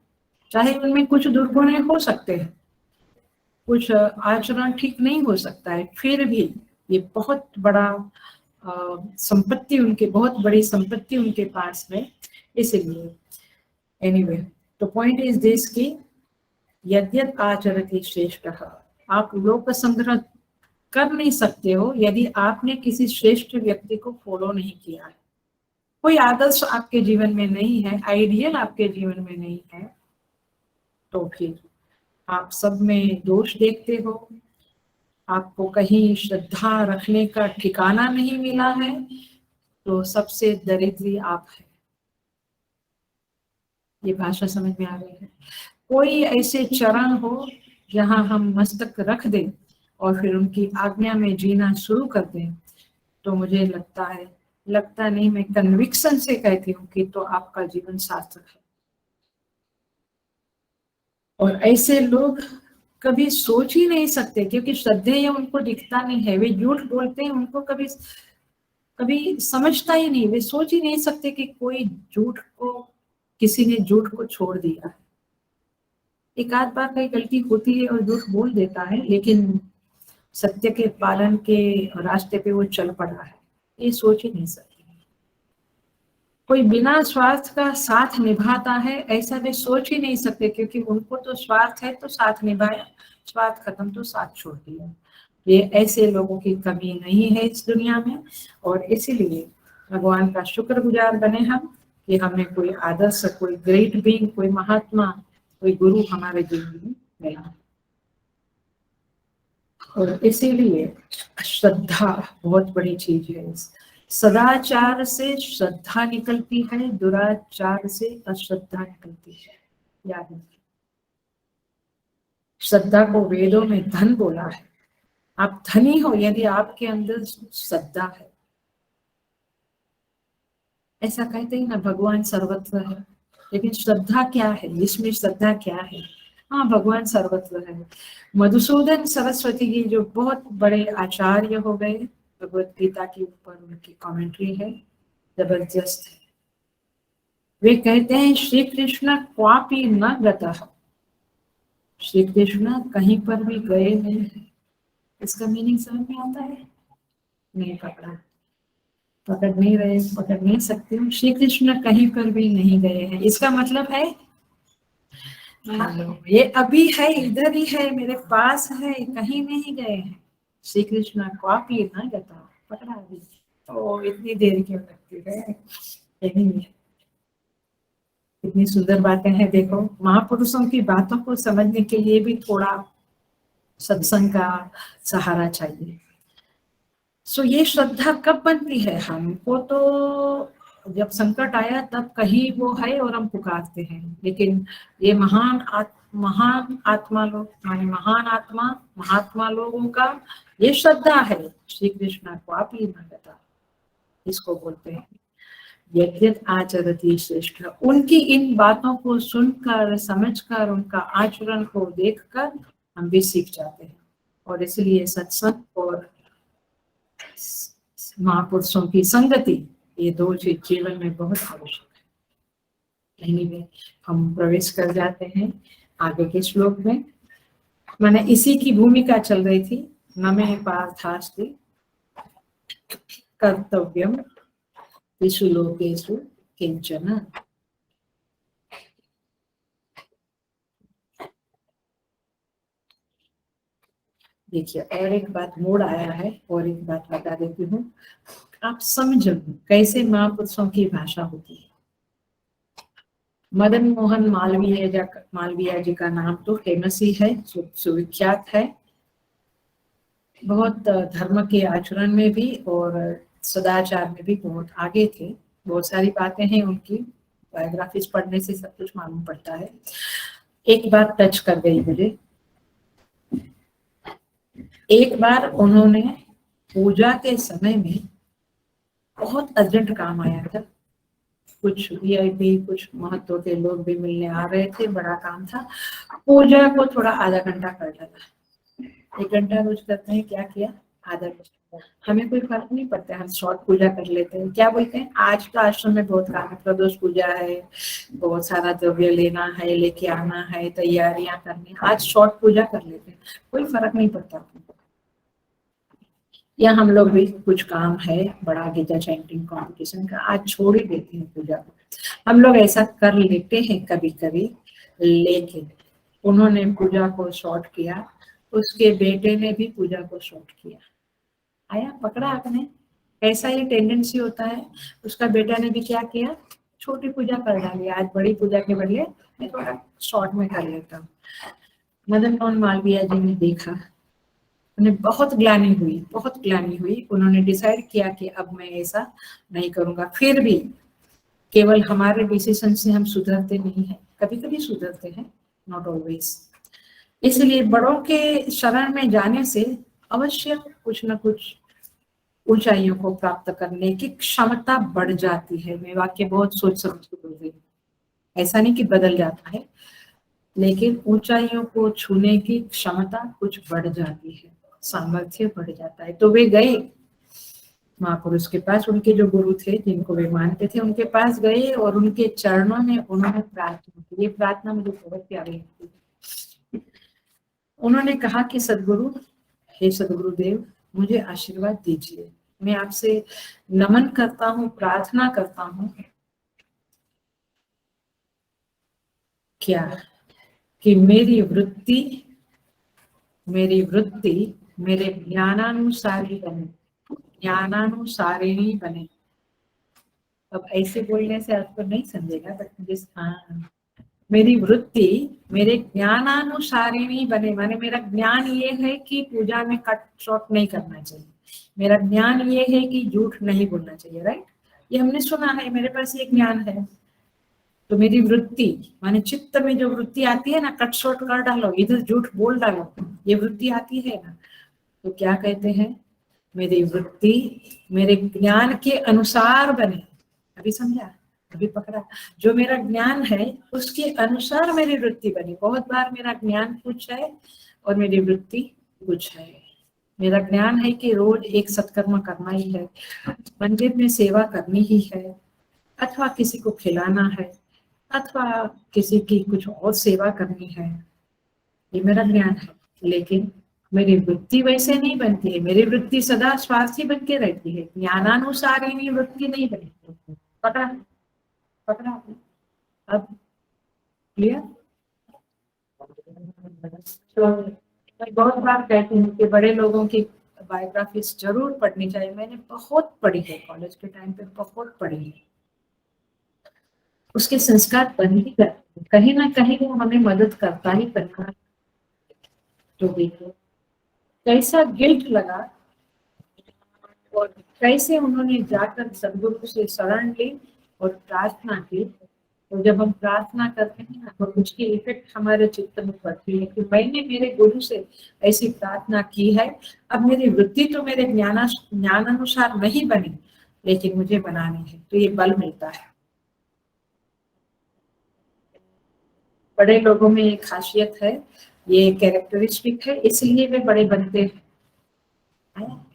चाहे उनमें कुछ दुर्गुण हो सकते हैं, कुछ आचरण ठीक नहीं हो सकता है, फिर भी ये बहुत बड़ा संपत्ति, उनके बहुत बड़ी संपत्ति उनके पास है। इसलिए एनीवे, तो पॉइंट इज दिस कि यद्यत आचरति श्रेष्ठः, आप लोक संग्रह कर नहीं सकते हो यदि आपने किसी श्रेष्ठ व्यक्ति को फॉलो नहीं किया है। कोई आदर्श आपके जीवन में नहीं है, आइडियल आपके जीवन में नहीं है, तो फिर आप सब में दोष देखते हो, आपको कहीं श्रद्धा रखने का ठिकाना नहीं मिला है, तो सबसे दरिद्री आप है। ये भाषा समझ में आ रही है? कोई ऐसे चरण हो जहां हम मस्तक रख दें और फिर उनकी आज्ञा में जीना शुरू कर दें, तो मुझे लगता नहीं, मैं कन्विक्शन से कहती हूँ कि तो आपका जीवन सार्थक है। और ऐसे लोग कभी सोच ही नहीं सकते, क्योंकि श्रद्धेय उनको दिखता नहीं है, वे झूठ बोलते हैं, उनको कभी समझता ही नहीं, वे सोच ही नहीं सकते कि किसी ने झूठ को छोड़ दिया है। एक आध बार कई गलती होती है और झूठ बोल देता है, लेकिन सत्य के पालन के रास्ते पे वो चल पड़ा है, ये सोच ही नहीं सकते। कोई बिना स्वार्थ का साथ निभाता है, ऐसा वे सोच ही नहीं सकते, क्योंकि उनको तो स्वार्थ है तो साथ निभाया, स्वार्थ खत्म तो साथ छोड़ दिया। ये ऐसे लोगों की कमी नहीं है इस दुनिया में, और इसीलिए भगवान का शुक्रगुजार बने हम कि हमें कोई आदर्श, कोई ग्रेट बीइंग, कोई महात्मा, कोई गुरु हमारे जीवन में मिला। और इसीलिए श्रद्धा बहुत बड़ी चीज है। सदाचार से श्रद्धा निकलती है, दुराचार से अश्रद्धा निकलती है। याद रखिए, श्रद्धा को वेदों में धन बोला है। आप धनी हो यदि आपके अंदर श्रद्धा है। ऐसा कहते हैं ना, भगवान सर्वत्र है, लेकिन श्रद्धा क्या है, इसमें श्रद्धा क्या है? हाँ, भगवान सर्वत्र है। मधुसूदन सरस्वती जी जो बहुत बड़े आचार्य हो गए, भगवत गीता के ऊपर उनकी कमेंट्री है, जबरदस्त है। वे कहते हैं श्री कृष्ण क्वापि न गतः, श्री कृष्ण कहीं पर भी गए नहीं है। इसका मीनिंग समझ में आता है? नहीं पकड़ नहीं सकते। श्री कृष्ण कहीं पर भी नहीं गए हैं, इसका मतलब है ये अभी है, इधर ही है, मेरे पास है, कहीं नहीं गए हैं। श्री कृष्ण क्वापि न गतः, पकड़ा अभी तो इतनी देर क्यों लगती है? यही इतनी सुंदर बातें हैं। देखो, महापुरुषों की बातों को समझने के लिए भी थोड़ा सत्संग का सहारा चाहिए। सो ये श्रद्धा कब बनती है? हमको तो जब संकट आया तब कहीं वो है और हम पुकारते हैं, लेकिन ये महान आत्मा लोग, माने महान आत्मा, महात्मा लोगों का ये श्रद्धा है। श्री कृष्ण क्वापि न गतः, इसको बोलते हैं यद्यत आचरति श्रेष्ठ। उनकी इन बातों को सुनकर, समझकर, उनका आचरण को देखकर हम भी सीख जाते हैं। और इसलिए सत्संग और महापुरुषों की संगति, ये दो चीज जीवन में बहुत आवश्यक है। में हम प्रवेश कर जाते हैं आगे के श्लोक में। मैंने इसी की भूमिका चल रही थी। नमे पार्थास्ति कर्तव्यम त्रिषु लोकेषु किंचन। देखिए, और एक बात मोड़ आया है, और एक बात बता देती हूँ, आप समझो कैसे महापुरुषों की भाषा होती है। मदन मोहन मालवीय जी का नाम तो फेमस ही है, सुविख्यात है, बहुत धर्म के आचरण में भी और सदाचार में भी बहुत आगे थे। बहुत सारी बातें हैं उनकी, बायोग्राफीज पढ़ने से सब कुछ मालूम पड़ता है। एक बात टच कर गई मुझे। एक बार उन्होंने पूजा के समय में बहुत अर्जेंट काम आया था, कुछ वीआईपी कुछ महत्व के लोग भी मिलने आ रहे थे, बड़ा काम था। पूजा को थोड़ा आधा घंटा कर डाला। 1 घंटा रोज करते हैं, क्या किया, आधा घंटा। हमें कोई फर्क नहीं पड़ता, हम शॉर्ट पूजा कर लेते हैं। क्या बोलते हैं, आज तो आश्रम में बहुत काम है, प्रदोष पूजा है, बहुत सारा द्रव्य लेना है, लेके आना है, तैयारियां करनी, आज शॉर्ट पूजा कर लेते हैं, कोई फर्क नहीं पड़ता। या हम लोग भी कुछ काम है बड़ा गीता चैंटिंग कॉम्पिटिशन का, आज छोड़ ही देते हैं पूजा को। हम लोग ऐसा कर लेते हैं कभी कभी, लेकिन उन्होंने पूजा को शॉर्ट किया, उसके बेटे ने भी पूजा को शॉर्ट किया। आया पकड़ा आपने, ऐसा ही टेंडेंसी होता है। उसका बेटा ने भी क्या किया, छोटी पूजा कर डाली, आज बड़ी पूजा के बदले मैं थोड़ा शॉर्ट में कर लेता हूँ। मदन मोहन मालवीय जी ने देखा, उन्हें बहुत ग्लानि हुई, बहुत ग्लानि हुई। उन्होंने डिसाइड किया कि अब मैं ऐसा नहीं करूंगा। फिर भी केवल हमारे डिसीजन से हम सुधरते नहीं हैं, कभी कभी सुधरते हैं, नॉट ऑलवेज। इसलिए बड़ों के शरण में जाने से अवश्य कुछ न कुछ ऊंचाइयों को प्राप्त करने की क्षमता बढ़ जाती है। मैं वाक्य बहुत सोच समझ के बोल रही हूँ, ऐसा नहीं कि बदल जाता है, लेकिन ऊंचाइयों को छूने की क्षमता कुछ बढ़ जाती है, सामर्थ्य बढ़ जाता है। तो वे गए महापुरुष के पास, उनके जो गुरु थे जिनको वे मानते थे, उनके पास गए और उनके चरणों में उन्होंने प्रार्थना की। ये प्रार्थना मुझे बहुत प्यारी लगती। उन्होंने कहा कि सदगुरु, हे सदगुरुदेव, मुझे आशीर्वाद दीजिए। मैं आपसे नमन करता हूँ, प्रार्थना करता हूँ क्या कि मेरी वृत्ति मेरे ज्ञानानुसारी बने, ज्ञानानुसारिणी बने। अब ऐसे बोलने से आपको नहीं समझेगा, बट मुझे मेरी वृत्ति मेरे ज्ञानानुसारिणी बने, माने मेरा ज्ञान ये है कि पूजा में कट शॉर्ट नहीं करना चाहिए, मेरा ज्ञान ये है कि झूठ नहीं बोलना चाहिए, राइट। ये हमने सुना है, मेरे पास ये ज्ञान है। तो मेरी वृत्ति माने चित्त में जो वृत्ति आती है ना, कट शॉर्ट कर डालो, इधर झूठ बोल डालो, ये वृत्ति आती है ना, तो क्या कहते हैं, मेरी वृत्ति मेरे ज्ञान के अनुसार बने। अभी समझा, अभी पकड़ा, जो मेरा ज्ञान है उसके अनुसार मेरी वृत्ति बनी। बहुत बार मेरा ज्ञान कुछ है और मेरी वृत्ति कुछ है। मेरा ज्ञान है कि रोज एक सत्कर्म करना ही है, मंदिर में सेवा करनी ही है, अथवा किसी को खिलाना है, अथवा किसी की कुछ और सेवा करनी है, ये मेरा ज्ञान है। लेकिन मेरी वृत्ति वैसे नहीं बनती है, मेरी वृत्ति सदा स्वार्थी बन के रहती है, ज्ञानानुसारिणी वृत्ति नहीं बनती। पकड़ा, पकड़ा आपने? अब क्लियर? तो मैं बहुत बार कहती हूँ कि बड़े लोगों की बायोग्राफीज जरूर पढ़नी चाहिए। मैंने बहुत पढ़ी है, कॉलेज के टाइम पे बहुत पढ़ी है। उसके संस्कार बन ही करते, कहीं ना कहीं वो हमें मदद करता ही करता। तो देखो कैसा गिल्ट लगा, और कैसे उन्होंने जाकर सदगुरु से शरण ली और प्रार्थना की। तो जब हम प्रार्थना करते हैं ना, तो उसकी इफेक्ट हमारे चित्त में पड़ती है कि मैंने मेरे गुरु से ऐसी प्रार्थना की है, अब मेरी वृत्ति तो मेरे ज्ञानानुसार नहीं बनी, लेकिन मुझे बनानी है, तो ये बल मिलता है। बड़े लोगों में एक खासियत है, ये कैरेक्टरिस्टिक है, इसलिए वे बड़े बनते हैं,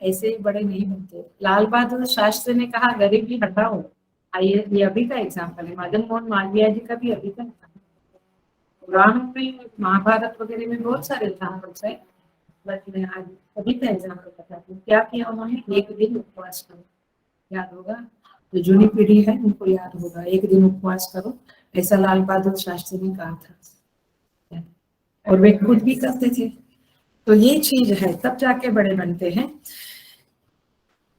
ऐसे ही बड़े नहीं बनते। लाल बहादुर शास्त्री ने कहा गरीबी हटाओ, आइए ये अभी का एग्जाम्पल है, मदन मोहन मालवीय जी का भी अभी का। पुराणों में महाभारत वगैरह में बहुत सारे एग्जाम्पल्स है, बट मैं आज अभी का एग्जाम्पल बताती हूँ। क्या किया उन्होंने, एक दिन उपवास करो, याद होगा, जो जूनी पीढ़ी है उनको याद होगा, एक दिन उपवास करो, ऐसा लाल बहादुर शास्त्री ने कहा था, और वे खुद भी करते थे। तो ये चीज है, तब जाके बड़े बनते हैं।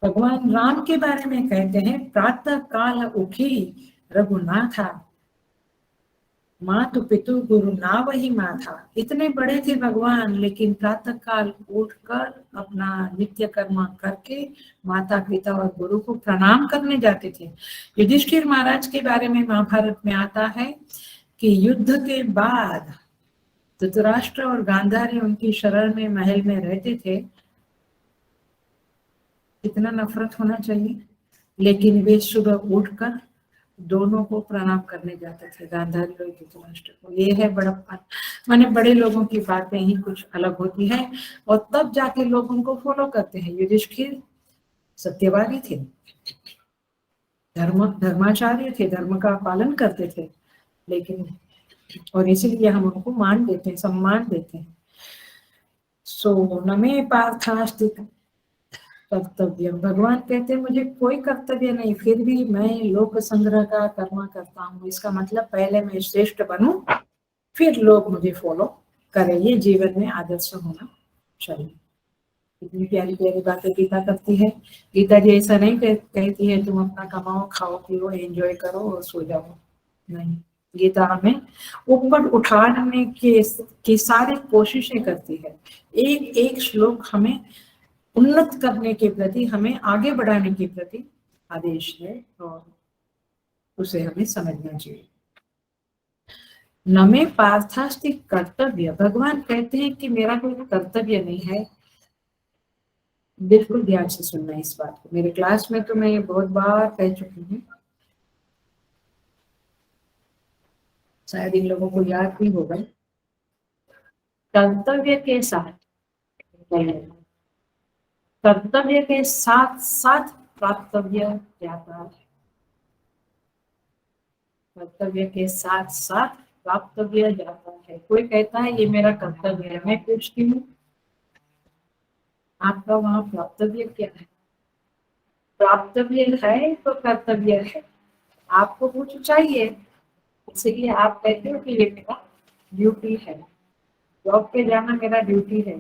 भगवान राम के बारे में कहते हैं, प्रातः काल उठी रघुनाथा, मातु पितु गुरु ना वही माथा। इतने बड़े थे भगवान, लेकिन प्रातः काल उठकर अपना नित्य कर्म करके माता पिता और गुरु को प्रणाम करने जाते थे। युधिष्ठिर महाराज के बारे में महाभारत में आता है कि युद्ध के बाद धृतराष्ट्र और गांधारी उनकी शरण में महल में रहते थे। कितना नफरत होना चाहिए, लेकिन वे सुबह उठकर दोनों को प्रणाम करने जाते थे, गांधारी और धृतराष्ट्र को। ये है बड़प्पन, माने बड़े लोगों की बातें ही कुछ अलग होती है, और तब जाके लोग उनको फॉलो करते हैं। युधिष्ठिर सत्यवादी थे, धर्माचार्य थे, धर्म का पालन करते थे, लेकिन और इसीलिए हम उनको मान देते हैं, सम्मान देते हैं। सो नमे पार्थास्ति कर्तव्य, भगवान कहते हैं मुझे कोई कर्तव्य नहीं, फिर भी मैं लोक संग्रह का कर्म करता हूँ। इसका मतलब पहले मैं श्रेष्ठ बनूं, फिर लोग मुझे फॉलो करें। ये जीवन में आदर्श होना चाहिए। इतनी प्यारी प्यारी बातें गीता करती है। गीता जी ऐसा नहीं कहती है तुम अपना कमाओ, खाओ, पियो, एंजॉय करो और सो जाओ। नहीं, गीता हमें ऊपर उठाने की सारी कोशिशें करती है। एक एक श्लोक हमें उन्नत करने के प्रति, हमें आगे बढ़ाने के प्रति आदेश है, और उसे हमें समझना चाहिए। नमे पार्थास्ति कर्तव्य, भगवान कहते हैं कि मेरा कोई कर्तव्य नहीं है। बिल्कुल ध्यान से सुनना इस बात को, मेरे क्लास में तो मैं ये बहुत बार कह चुकी हूँ, शायद इन लोगों को याद भी होगा। कर्तव्य के साथ, कर्तव्य के साथ साथ प्राप्तव्य जाता है। कर्तव्य के साथ साथ प्राप्तव्य जाता है। कोई कहता है ये मेरा कर्तव्य है, मैं पूछती हूँ आपका वहां प्राप्तव्य क्या है? प्राप्तव्य है तो कर्तव्य है, आपको कुछ चाहिए, इसलिए आप कहते हो कि ये मेरा ड्यूटी है, जॉब पे जाना मेरा ड्यूटी है।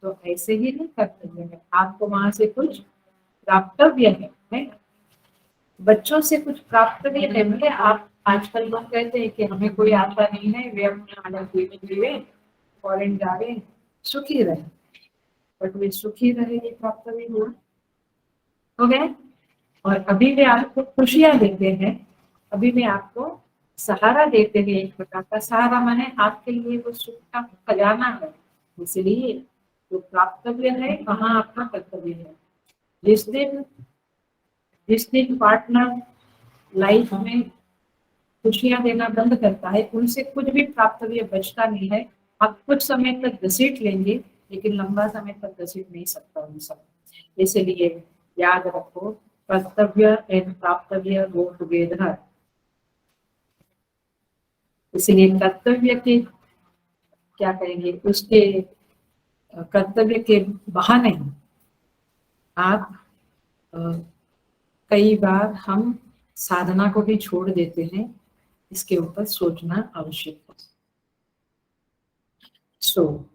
तो ऐसे ही नहीं कर्तव्य है, आपको वहां से कुछ प्राप्तव्य है। बच्चों से कुछ प्राप्तव्य है, मतलब आप आजकल लोग कहते हैं कि हमें कोई आशा नहीं है, वे अपने आनंद जीवन जीवे, फॉरेन जावे, सुखी रहे, बट वे सुखी रहे ये प्राप्तव्य हुआ हो गए। और अभी वे आपको खुशियां देते हैं, अभी वे आपको सहारा देते हैं, एक प्रकार का सहारा माने आपके लिए वो सुख का खजाना है। इसलिए जो प्राप्तव्य है वहां आपका कर्तव्य है। जिस दिन पार्टनर लाइफ में खुशियां देना बंद करता है, उनसे कुछ भी प्राप्तव्य बचता नहीं है। आप कुछ समय तक घसीट लेंगे, लेकिन लंबा समय तक घसीट नहीं सकता उन सब। इसलिए याद रखो, कर्तव्य एंड प्राप्तव्य गो टुगेदर। इसलिए कर्तव्य के क्या कहेंगे, उसके कर्तव्य के बहाने आप कई बार हम साधना को भी छोड़ देते हैं। इसके ऊपर सोचना आवश्यक है। सो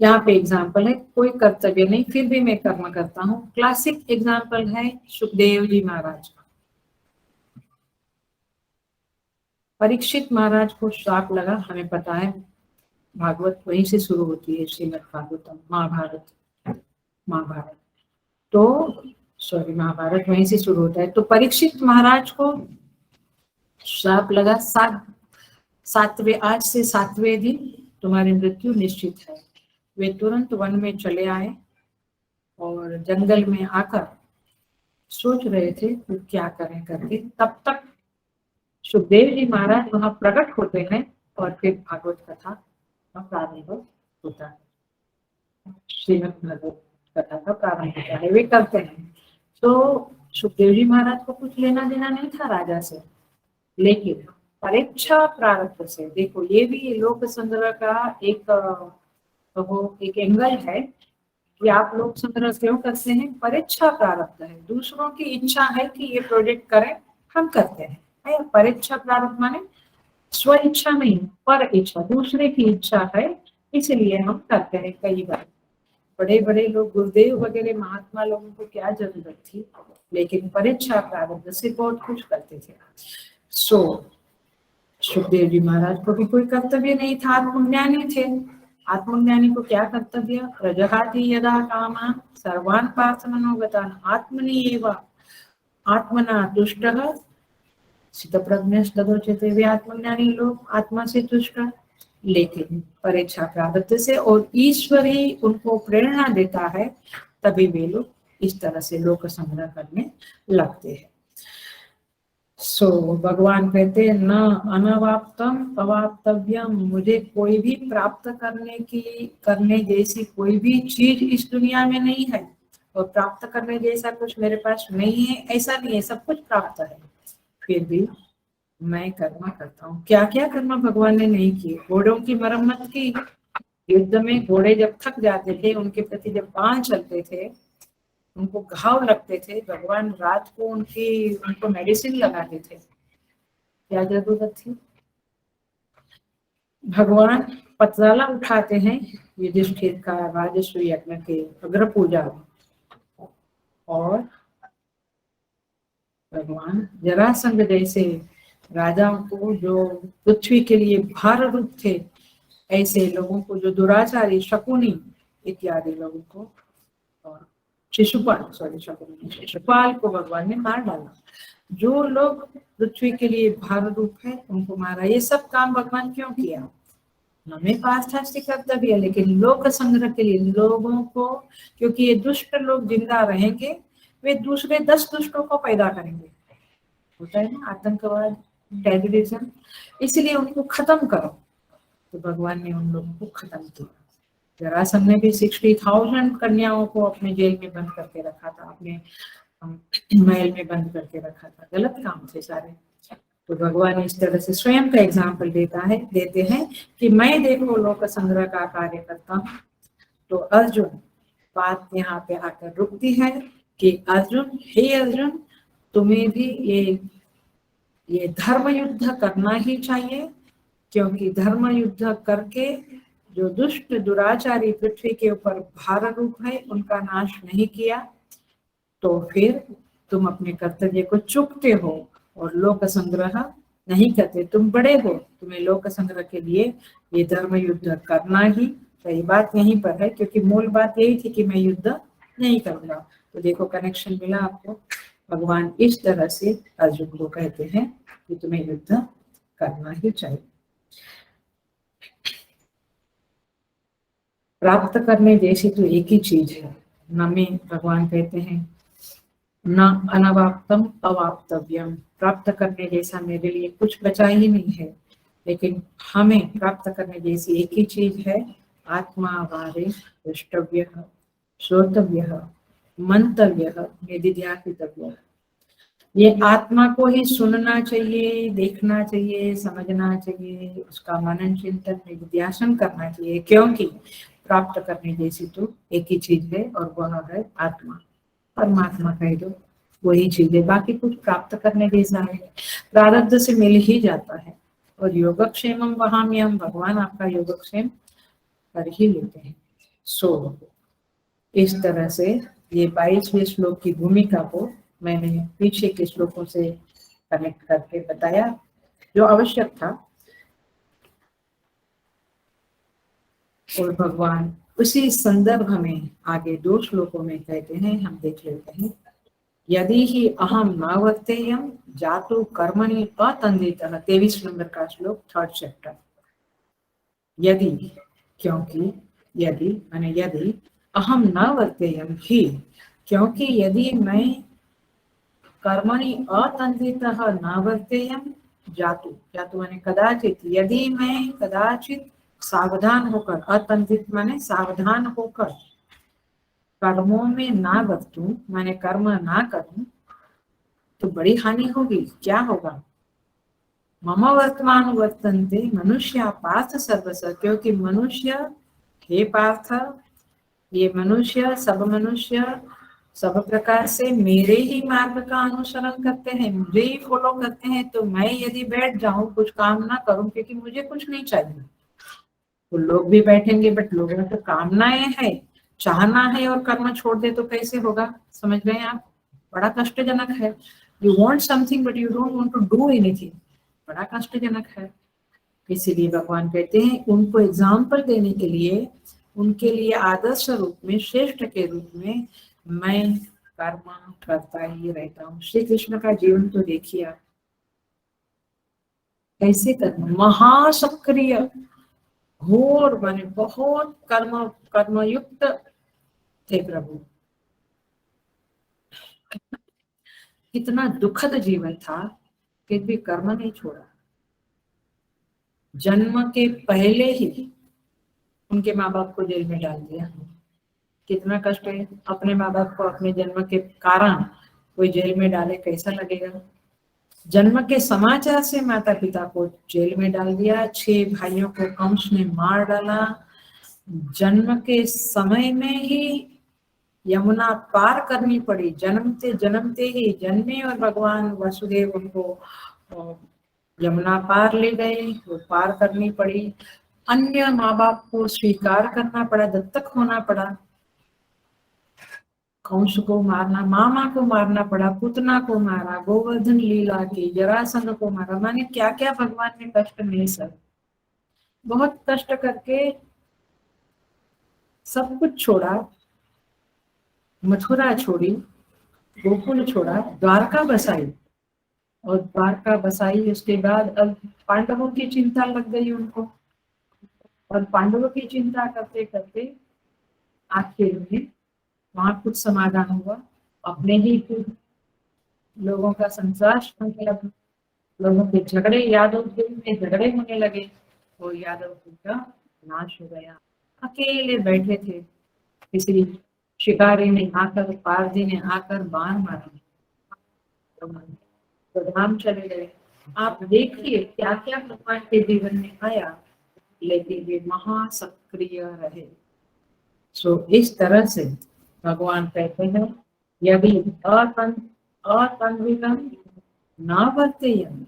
यहाँ पे एग्जाम्पल है, कोई कर्तव्य नहीं फिर भी मैं कर्म करता हूँ। क्लासिक एग्जाम्पल है सुखदेव जी महाराज का। परीक्षित महाराज को श्राप लगा, हमें पता है, भागवत वहीं से शुरू होती है, श्रीमद् भागवतम, महाभारत तो सॉरी महाभारत वहीं से शुरू होता है। तो परीक्षित महाराज को श्राप लगा, आज से 7वें दिन तुम्हारी मृत्यु निश्चित है। वे तुरंत वन में चले आए और जंगल में आकर सोच रहे थे कि क्या करें करके। तब तक सुखदेव जी महाराज वहां प्रकट होते हैं और फिर भागवत कथा का प्रारंभ होता है, श्रीमद् भागवत कथा का प्रारंभ होता है, वे करते हैं। तो सुखदेव जी महाराज को कुछ लेना देना नहीं था राजा से, लेकिन परीक्षा प्रारब्ध से, देखो ये भी लोक संग्रह का एक एंगल है कि आप लोग संग्रह क्यों करते हैं। परीक्षा प्रारब्ध है, दूसरों की इच्छा है कि ये प्रोजेक्ट करें, हम करते हैं। है परीक्षा प्रारब्ध माने स्व इच्छा नहीं, पर इच्छा, दूसरे की इच्छा है इसलिए हम करते हैं। कई बार बड़े बड़े लोग, गुरुदेव वगैरह महात्मा लोगों को क्या जरूरत थी, लेकिन परीक्षा प्रारब्ध से बहुत कुछ करते थे। सो सुखदेव जी महाराज को भी कोई कर्तव्य नहीं था, आत्मज्ञानी थे। आत्मज्ञानी को क्या कर्तव्य, प्रजहाति यदा कामा सर्वान् पार्थ मनोगतान् आत्मनि एव आत्मना तुष्टः स्थितप्रज्ञस्तदोच्यते। वे आत्मज्ञानी लोग आत्मा से तुष्ट, लेकिन परीक्षा प्रारब्ध से और ईश्वर ही उनको प्रेरणा देता है, तभी वे लोग इस तरह से लोक संग्रह करने लगते हैं। भगवान कहते हैं न अनवाप्तम अवाप्तव्यम, मुझे कोई भी प्राप्त करने जैसी कोई भी चीज इस दुनिया में नहीं है, और प्राप्त करने जैसा कुछ मेरे पास नहीं है ऐसा नहीं है, सब कुछ प्राप्त है। फिर भी मैं कर्म करता हूँ। क्या क्या कर्म भगवान ने नहीं किए। घोड़ों की मरम्मत की, युद्ध में घोड़े जब थक जाते थे, उनके प्रति जब बाण चलते थे, उनको घाव लगते थे, भगवान रात को उनको मेडिसिन लगाते थे। क्या जरूरत थी। भगवान पतराला उठाते हैं युधिष्ठिर का राजस्व यज्ञ के अग्र पूजा, और भगवान जरासंध जैसे राजाओं को, जो पृथ्वी के लिए भार रूप थे, ऐसे लोगों को, जो दुराचारी शकुनी इत्यादि लोगों को, और शिशुपाल को भगवान ने मार डाला। जो लोग पृथ्वी के लिए भार रूप है उनको मारा। ये सब काम भगवान क्यों किया। हमें पास्थास्तिक कर्तव्य है, लेकिन लोक संग्रह के लिए लोगों को, क्योंकि ये दुष्ट लोग जिंदा रहेंगे, वे दूसरे 10 दुष्टों को पैदा करेंगे। होता है ना आतंकवाद, टेररिज्म, इसलिए उनको खत्म करो। तो भगवान ने उन लोगों को खत्म किया। जरासंध ने भी 60,000 कन्याओं को अपने जेल में बंद करके रखा था, अपने महल में बंद करके रखा था। गलत काम थे सारे। तो भगवान इस तरह से स्वयं का एग्जाम्पल देते हैं कि मैं देखो लोक संग्रह का कार्य करता हूँ। तो अर्जुन, बात यहाँ पे आकर रुकती है कि अर्जुन, हे अर्जुन, तुम्हें भी ये धर्म युद्ध करना ही चाहिए, क्योंकि धर्म युद्ध करके जो दुष्ट दुराचारी पृथ्वी के ऊपर भार रूप है उनका नाश नहीं किया, तो फिर तुम अपने कर्तव्य को चूकते हो और लोक संग्रह नहीं करते। तुम बड़े हो, तुम्हें लोक संग्रह के लिए ये धर्म युद्ध करना ही। सही बात यहीं पर है, क्योंकि मूल बात यही थी कि मैं युद्ध नहीं करूंगा। तो देखो कनेक्शन मिला आपको। भगवान इस तरह से अर्जुन को कहते हैं कि तुम्हें युद्ध करना ही चाहिए। प्राप्त करने जैसी तो एक ही चीज है। न में भगवान कहते हैं न अनवाप्तम अवाप्तव्यम, प्राप्त करने जैसा मेरे लिए कुछ बचा ही नहीं है। लेकिन हमें प्राप्त करने जैसी एक ही चीज है, आत्मा वारे द्रष्टव्य श्रोतव्य मंतव्य निधिध्यासितव्य। ये आत्मा को ही सुनना चाहिए, देखना चाहिए, समझना चाहिए, उसका मनन चिंतन निधिध्यासन करना चाहिए, क्योंकि प्राप्त करने जैसी तो एक ही चीज है, और वह है आत्मा। परमात्मा कह दो, वही चीज है। बाकी कुछ प्राप्त करने जैसा है, प्रारब्ध से मिल ही जाता है। और योगक्षेमम वहाम्यहम्, भगवान आपका योगक्षेम कर ही लेते हैं। इस तरह से ये 22वें श्लोक की भूमिका को मैंने पीछे के श्लोकों से कनेक्ट करके बताया, जो आवश्यक था। और भगवान उसी संदर्भ में आगे 2 श्लोकों में कहते हैं, हम देख लेते हैं। यदि ही अहम न वर्तेयम जातु कर्मणि अतंदितः, 23 नंबर का श्लोक, 3rd चैप्टर। यदि, क्योंकि, यदि माने यदि, अहम न वर्तेयम ही, क्योंकि यदि मैं कर्मणि अतंदितः न वर्तेयम, जातु, जातु माने कदाचित, यदि मैं कदाचित सावधान होकर, अतंदित माने सावधान होकर कर्मों में ना बरतूं, माने कर्म ना करूं, तो बड़ी हानि होगी। क्या होगा। मम वर्तमान वर्तन्ते मनुष्य पार्थ सर्वस, क्योंकि मनुष्य, हे पार्थ, ये मनुष्य, सब मनुष्य सब प्रकार से मेरे ही मार्ग का अनुसरण करते हैं, मुझे ही फॉलो करते हैं। तो मैं यदि बैठ जाऊं, कुछ काम ना करूं, क्योंकि मुझे कुछ नहीं चाहिए, तो लोग भी बैठेंगे, बट लोगों को कामनाएं है, चाहना है, और कर्म छोड़ दे तो कैसे होगा? समझ गए आप? बड़ा कष्टजनक है। You want something but you don't want to do anything, बड़ा कष्टजनक है। इसीलिए भगवान कहते हैं उनको एग्जाम्पल देने के लिए, उनके लिए आदर्श रूप में, श्रेष्ठ के रूप में मैं कर्म करता ही रहता हूँ। श्री कृष्ण का जीवन तो देखिए आप, कैसे कर्म महासक्रिय, घोर माने बहुत कर्मयुक्त थे प्रभु। कितना दुखद जीवन था, फिर भी कर्म नहीं छोड़ा। जन्म के पहले ही उनके माँ बाप को जेल में डाल दिया। कितना कष्ट है, अपने माँ बाप को अपने जन्म के कारण कोई जेल में डाले, कैसा लगेगा? जन्म के समाचार से माता पिता को जेल में डाल दिया, 6 भाइयों को कंस ने मार डाला, जन्म के समय में ही यमुना पार करनी पड़ी, जन्मते ही जन्मे और भगवान वसुदेव उनको यमुना पार ले गए, वो पार करनी पड़ी। अन्य माँ बाप को स्वीकार करना पड़ा, दत्तक होना पड़ा, कंस को मारना, मामा को मारना पड़ा, पुतना को मारा, गोवर्धन लीला की, जरासंध को मारा, माने क्या क्या भगवान ने कष्ट नहीं सर, बहुत कष्ट करके सब कुछ छोड़ा। मथुरा छोड़ी, गोकुल छोड़ा, द्वारका बसाई, और द्वारका बसाई उसके बाद अब पांडवों की चिंता लग गई उनको, और पांडवों की चिंता करते करते आखिर में वहां कुछ समाधान हुआ। अपने ही कुछ लोगों का संसार हो गया, लोगों के झगड़े, यादव में झगड़े होने लगे, वो यादव कुल का नाश हो गया। अकेले बैठे थे, किसी शिकारी ने आकर, पारधी ने आकर बाण मारा, तो धाम चले गए। आप देखिए क्या क्या भगवान के जीवन में आया, लेकिन वे महासक्रिय रहे। सो इस तरह से भगवान कहते हैं, यदि अतन्वितम न वर्तेयम,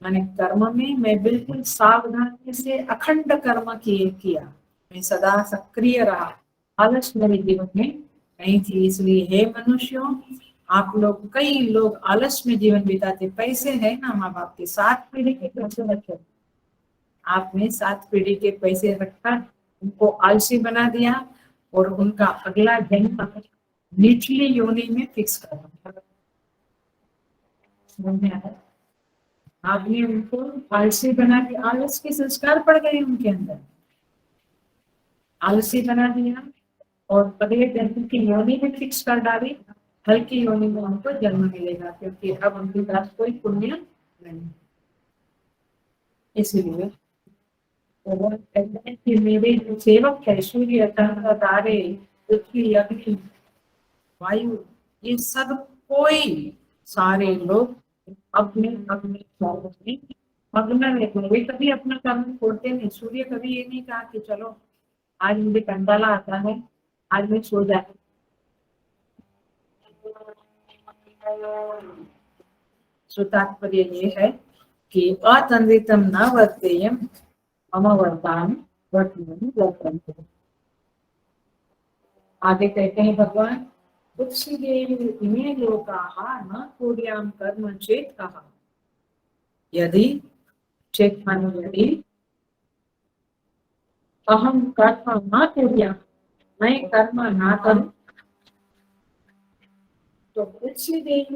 मैंने कर्म में मैं बिल्कुल सावधानी से अखंड कर्म किया, मैं सदा सक्रिय रहा, आलस मेरे जीवन में नहीं थी। इसलिए हे मनुष्यों, आप लोग, कई लोग आलस में जीवन बिताते, पैसे है ना माँ बाप के, 7 पीढ़ी के पैसे रखे, आपने 7 पीढ़ी के पैसे रखकर उनको आलसी बना दिया, और उनका अगला जन्म निचली योनि में फिक्स कर, आपने उनको आलसी बना के, आलस के संस्कार पड़ गए उनके अंदर, आलसी बना दिया, और अगले जन्म की योनि में फिक्स कर डाली, हल्की योनि में उनको जन्म मिलेगा, क्योंकि अब उनके पास कोई पुण्य नहीं। इसलिए वो कहते हैं कि मेरे जो सेवक है, सूर्य, चंद्र, तारे, पृथ्वी, अग्नि, वायु, ये सब कोई, सारे लोग अपने अपने कर्म में मग्न रहते हैं। वे कभी अपना कर्म छोड़ते नहीं। सूर्य कभी ये नहीं कहा कि चलो आज मुझे कंटाला आता है, आज मैं सो जाती। सो तात्पर्य ये है कि अतन्वितम न वर्तेयम मम वर्ताम वर्तमान वर्तन्ते। आगे कहते हैं भगवान, उत्सीदेव इमे लोकाः न कुर्याम कर्म चेत् कहा, यदि, चेत् माने यदि, अहम कर्म न कुर्याम, मैं कर्म ना करूं, तो उत्सीदेव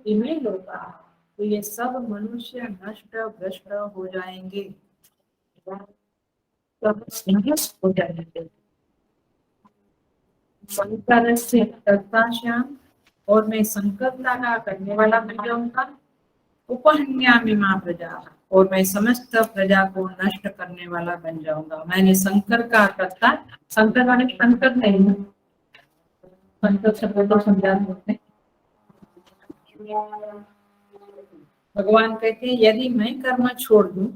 इमे लोकाः, तो ये सब मनुष्य नष्ट भ्रष्ट हो जाएंगे, सब नष्ट हो जाएंगे। संकर से करता श्याम, और मैं संकल्पता का करने वाला बन जाऊंगा। उपहन्यामि मां प्रजा, और मैं समस्त प्रजा को नष्ट करने वाला बन जाऊंगा। मैंने संकर का करता, संकर वाले संकर नहीं, संकर शब्द तो समझा सकते हैं। भगवान कहते हैं यदि मैं कर्म छोड़ दूं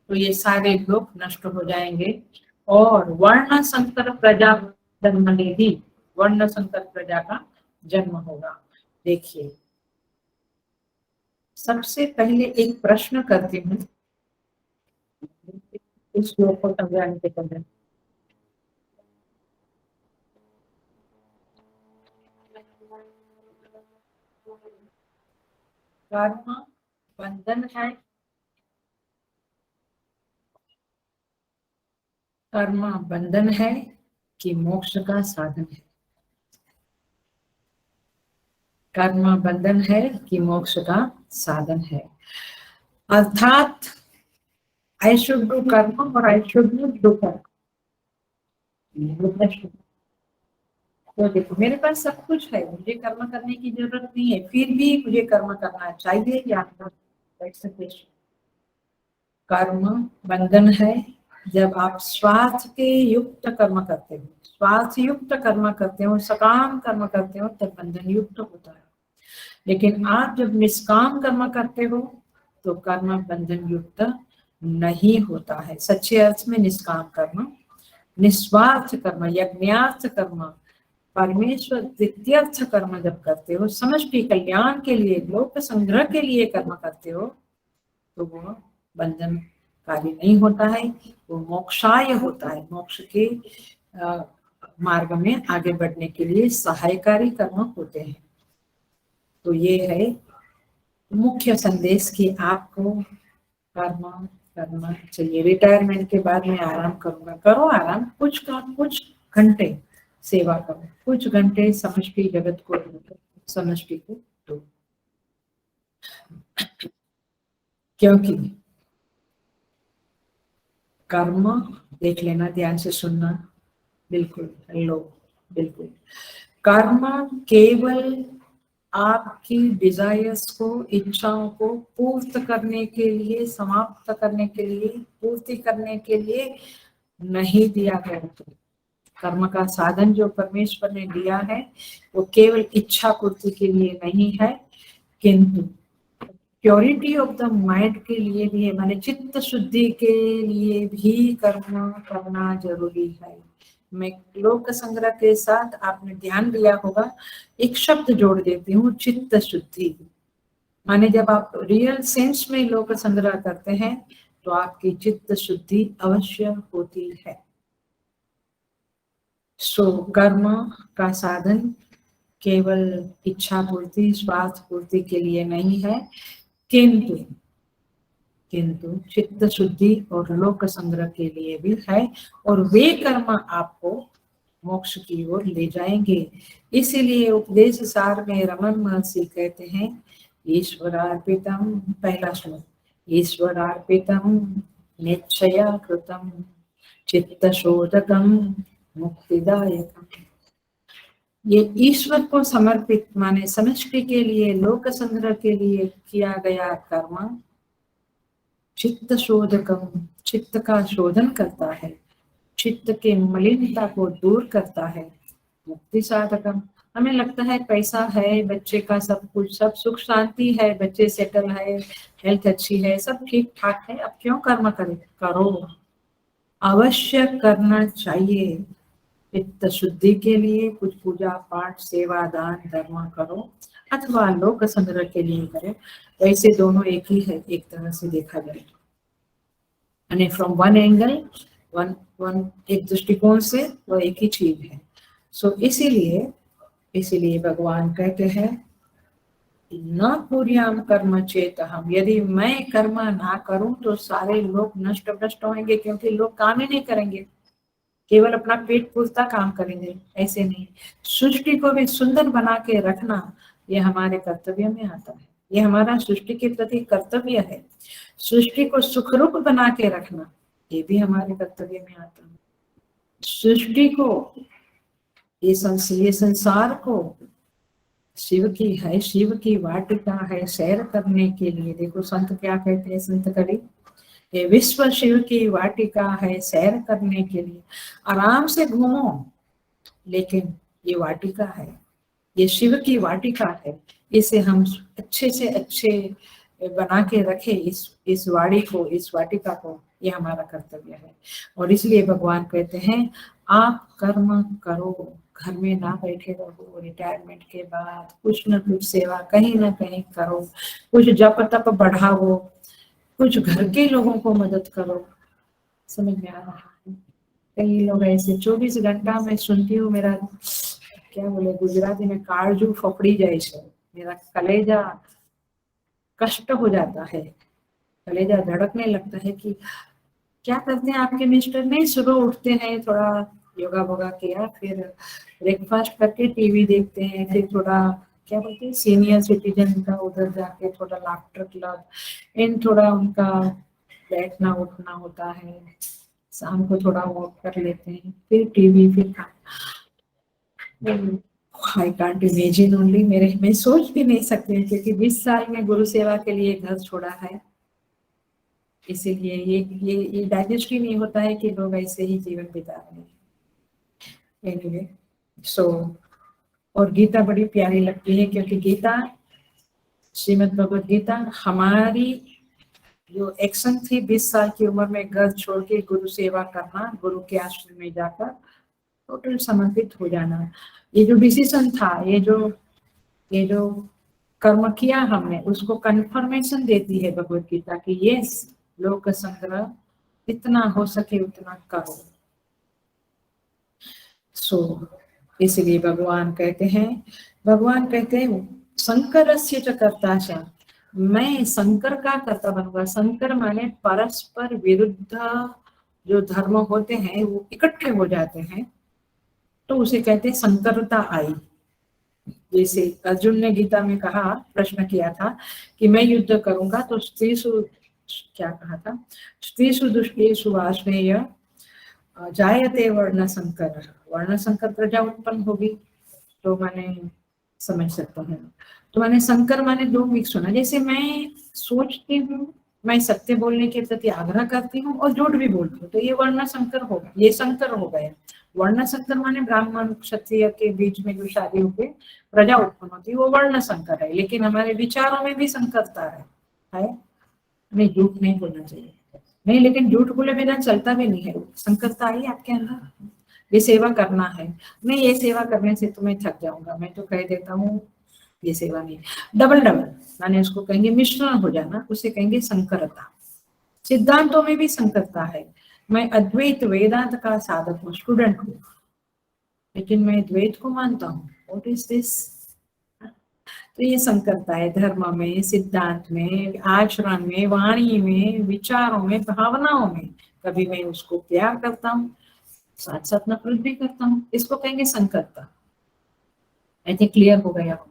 तो ये सारे लोग नष्ट हो जाएंगे और वर्ण संकर प्रजा जन्म लेगी, वर्ण संकर प्रजा का जन्म होगा। देखिए, सबसे पहले एक प्रश्न करती हूँ इस श्लोक को समझाने के पहले। कर्म बंधन है, कर्म बंधन है कि मोक्ष का साधन है? कर्म बंधन है कि मोक्ष का साधन है? अर्थात आई शुड डू कर्म और आई शुड नॉट डू कर्म। तो देखो, मेरे पास सब कुछ है, मुझे कर्म करने की जरूरत नहीं है, फिर भी मुझे कर्म करना चाहिए या नहीं? कर्म बंधन है जब आप स्वार्थ के युक्त कर्म करते हो, स्वार्थ युक्त कर्म करते हो, सकाम कर्म करते हो, तब बंधन युक्त होता है। लेकिन आप जब निष्काम कर्म करते हो तो कर्म बंधन युक्त नहीं होता है। सच्चे अर्थ में निष्काम कर्म, निस्वार्थ कर्म, यज्ञार्थ कर्म, परमेश्वर द्वितीयर्थ कर्म जब करते हो, समष्टि कल्याण के लिए, लोक संग्रह के लिए कर्म करते हो, तो वो बंधन कार्य नहीं होता है, वो मोक्षाय होता है। मोक्ष के मार्ग में आगे बढ़ने के लिए सहायकारी कर्म होते हैं। तो ये है मुख्य संदेश कि आपको कर्म करना चाहिए। रिटायरमेंट के बाद मैं आराम करूंगा, करो आराम, कुछ घंटे सेवा करो, कुछ घंटे समष्टि जगत को दो, समष्टि को दो। क्योंकि कर्म, देख लेना, ध्यान से सुनना, बिल्कुल लो, बिल्कुल। कर्म केवल आपकी डिजायर्स को, इच्छाओं को पूर्त करने के लिए, समाप्त करने के लिए, पूर्ति करने के लिए नहीं दिया गया। कर्म का साधन जो परमेश्वर ने दिया है वो केवल इच्छा पूर्ति के लिए नहीं है, किंतु प्योरिटी ऑफ द माइंड के लिए भी है, माने चित्त शुद्धि के लिए भी कर्म करना जरूरी है। मैं लोक संग्रह के साथ आपने ध्यान दिया होगा, एक शब्द जोड़ देती हूँ, चित्त शुद्धि। माने जब आप रियल सेंस में लोक संग्रह करते हैं तो आपकी चित्त शुद्धि अवश्य होती है। सो कर्म का साधन केवल इच्छा पूर्ति, स्वार्थ पूर्ति के लिए नहीं है, किंतु चित्त शुद्धि और लोक संग्रह के लिए भी है, और वे कर्म आपको मोक्ष की ओर ले जाएंगे। इसीलिए उपदेश सार में रमन महर्षि कहते हैं, ईश्वरार्पितम, पहला श्लोक, ईश्वरार्पितम निश्चया कृतम चित्त शोधकम मुक्तिदायकम। ये ईश्वर को समर्पित, माने समष्टि के लिए, लोक संग्रह के लिए किया गया कर्म चित्त शोधकम, चित्त का शोधन करता है, चित्त के मलिनता को दूर करता है, मुक्ति साधकम। हमें लगता है पैसा है, बच्चे का सब कुछ, सब सुख शांति है, बच्चे सेटल है, हेल्थ अच्छी है, सब ठीक ठाक है, अब क्यों कर्म करें? करो, अवश्य करना चाहिए। चित्त शुद्धि के लिए कुछ पूजा पाठ, सेवा, दान, धर्म करो, अथवा लोक संग्रह के लिए करो। वैसे दोनों एक ही है, एक तरह से देखा जाए, यानी फ्रॉम वन एंगल, एक दृष्टिकोण से वो एक ही चीज है। सो इसीलिए भगवान कहते हैं, न कुर्याम कर्म चेत हम, यदि मैं कर्म ना करूं तो सारे लोग नष्ट भ्रष्ट होंगे, क्योंकि लोग काम ही नहीं करेंगे, केवल अपना पेट पूरता काम करेंगे। ऐसे नहीं, सृष्टि को भी सुंदर बना के रखना ये हमारे कर्तव्य में आता है, ये हमारा सृष्टि के प्रति कर्तव्य है। सृष्टि को सुखरूप बना के रखना ये भी हमारे कर्तव्य में आता है। सृष्टि को, ये संसार को शिव की है, शिव की वाटिका है, सैर करने के लिए। देखो संत क्या कहते हैं, संत कवि, ये विश्व शिव की वाटिका है, सैर करने के लिए। आराम से घूमो, लेकिन ये वाटिका है, ये शिव की वाटिका है, इसे हम अच्छे से अच्छे बना के रखे, इस वाड़ी को, इस वाटिका को, ये हमारा कर्तव्य है। और इसलिए भगवान कहते हैं आप कर्म करो, घर में ना बैठे रहो, रिटायरमेंट के बाद कुछ न कुछ सेवा कहीं ना कहीं करो, कुछ जप तप बढ़ाओ, कुछ घर के लोगों को मदद करो। समझ में आ रहा है? कई लोग ऐसे 24 घंटा मैं सुनती हूँ, मेरा क्या बोले गुजराती में काळजू फफड़ी जाए छे, मेरा कलेजा कष्ट हो जाता है, कलेजा धड़कने लगता है कि क्या करते हैं आपके मिस्टर? नहीं, सुबह उठते हैं, थोड़ा योगा वोगा किया, फिर ब्रेकफास्ट करके टीवी देखते हैं, फिर थोड़ा क्या बोलते हैं सीनियर सिटीजन का उधर जाके थोड़ा लाफ्टर क्लब इन थोड़ा उनका बैठना उठना होता है, शाम को थोड़ा वॉक कर लेते हैं, फिर टीवी, फिर आई कांट इमेजिन ओनली, मैं सोच भी नहीं सकती, क्योंकि 20 साल में गुरु सेवा के लिए घर छोड़ा है, इसीलिए ये डाइजेस्ट ही नहीं होता है कि लोग ऐसे ही जीवन बिता रहे हैं। एनीवे, सो और गीता बड़ी प्यारी लगती है, क्योंकि गीता, श्रीमद् भगवद गीता हमारी जो एक्शन थी 20 साल की उम्र में घर छोड़ के गुरु सेवा करना, गुरु के आश्रम में जाकर टोटल समर्पित हो जाना, ये जो डिसीजन था, ये जो कर्म किया हमने, उसको कंफर्मेशन देती है भगवद गीता की यस, लोक संग्रह इतना हो सके उतना करो। सो इसलिए भगवान कहते हैं शंकरस्य च कर्ता, मैं शंकर का कर्ता बनूंगा। शंकर माने परस्पर विरुद्ध जो धर्म होते हैं वो इकट्ठे हो जाते हैं, तो उसे कहते हैं शंकरता आई। जैसे अर्जुन ने गीता में कहा, प्रश्न किया था कि मैं युद्ध करूंगा, तो स्त्रीषु क्या कहा था, स्त्रीषु दुष्टेषु आश्रय जायते वर्ण संकर, वर्ण संकर प्रजा उत्पन्न होगी, तो मैंने समझ सकता हूँ। तो मैंने शंकर माने दो मिक्स होना, जैसे मैं सोचती हूँ, मैं सत्य बोलने के प्रति आग्रह करती हूँ और झूठ भी बोलती हूँ, तो ये वर्ण संकर होगा, ये संकर हो गया। वर्ण संकर माने ब्राह्मण क्षत्रिय के बीच में जो शादी होकर प्रजा उत्पन्न होती है वो वर्ण संकर है, लेकिन हमारे विचारों में भी संकरता है? नहीं, झूठ नहीं बोलना चाहिए, नहीं, लेकिन झूठ बोले बिना चलता भी नहीं है, संकरता आई आपके अंदर, ये सेवा करना है, नहीं ये सेवा करने से तो मैं थक जाऊंगा, मैं तो कह देता हूँ ये सेवा नहीं, डबल माने उसको कहेंगे मिश्रण हो जाना, उसे कहेंगे संकरता। सिद्धांतों में भी संकरता है, मैं अद्वैत वेदांत का साधक हूँ, स्टूडेंट हूँ, लेकिन मैं द्वैत को मानता हूँ, व्हाट इज दिस? तो ये संकरता है धर्म में, सिद्धांत में, आचरण में, वाणी में, विचारों में, भावनाओं में। कभी मैं उसको प्यार करता हूँ, साथ साथ नफरत भी करता हूँ, इसको कहेंगे संकरता। आई थिंक क्लियर हो गया होगा।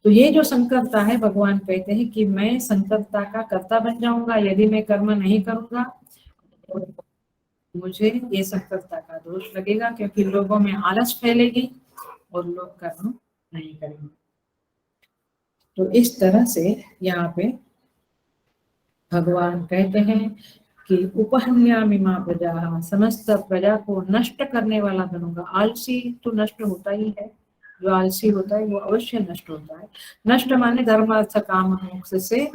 तो ये जो संकरता है, भगवान कहते हैं कि मैं संकरता का कर्ता बन जाऊंगा यदि मैं कर्म नहीं करूंगा, तो मुझे ये संकरता का दोष लगेगा, क्योंकि लोगों में आलस फैलेगी और लोग कर्म नहीं करेंगे। तो इस तरह से यहाँ पे भगवान कहते हैं कि उपहन्यामिमा प्रजा, समस्त प्रजा को नष्ट करने वाला बनूंगा। आलसी तो नष्ट होता ही है, जो आलसी होता है वो अवश्य नष्ट होता है। नष्ट माने धर्म अर्थ काम मोक्ष से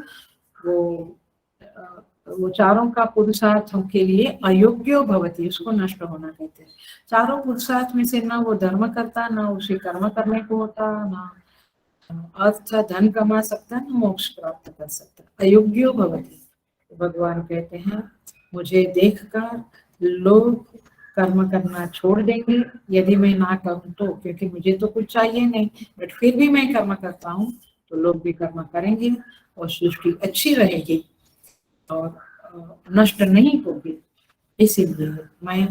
वो चारों का पुरुषार्थों के लिए अयोग्य भवती, उसको नष्ट होना कहते हैं। चारों पुरुषार्थ में से ना वो धर्म करता, ना उसे कर्म करने को होता, ना अर्थ धन कमा सकता, ना मोक्ष प्राप्त कर सकता, अयोग्यो भवती। भगवान कहते हैं मुझे देखकर लोग कर्म करना छोड़ देंगे यदि मैं ना करूं तो, क्योंकि मुझे तो कुछ चाहिए नहीं, बट फिर भी मैं कर्म करता हूं तो लोग भी कर्म करेंगे और सृष्टि अच्छी रहेगी और नष्ट नहीं होगी। इसीलिए मैं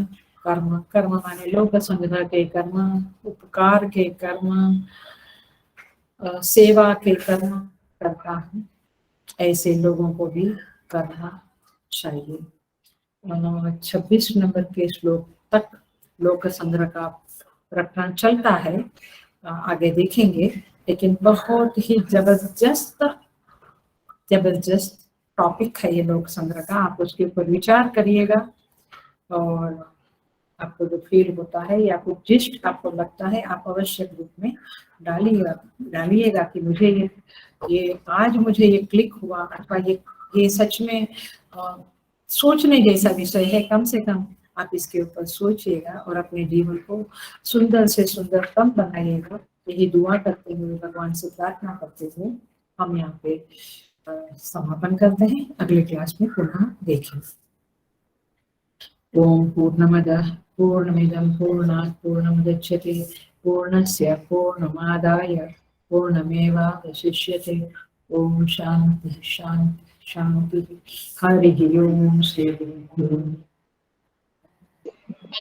कर्म माने लोक संग्रह के कर्म, उपकार के कर्म, सेवा के कर्म करता हूँ, ऐसे लोगों को भी करना चाहिए। 26 नंबर के श्लोक तक लोक संग्रह का प्रकरण चलता है, आगे देखेंगे, लेकिन बहुत ही जबरदस्त टॉपिक है ये लोक संग्रह का। आप उसके ऊपर विचार करिएगा और आपको जो फील होता है या कुछ जिस्ट आपको लगता है, आप अवश्य ग्रुप में डालिएगा कि मुझे ये आज मुझे ये क्लिक हुआ, अथवा ये सच में सोचने जैसा विषय है। कम से कम आप इसके ऊपर सोचिएगा और अपने जीवन को सुंदर से सुंदरतम बनाइएगा। यही दुआ करते हुए, भगवान से प्रार्थना करते हुए हम यहाँ पे समापन करते हैं। अगले क्लास में पुनः देखें। ओम पूर्णमदः पूर्णमिदं पूर्णात् पूर्णमुदच्यते पूर्णस्य पूर्णमादाय पूर्णमेवावशिष्यते। ओम शांति शांति शांति। हरि ओम। श्री गुरु।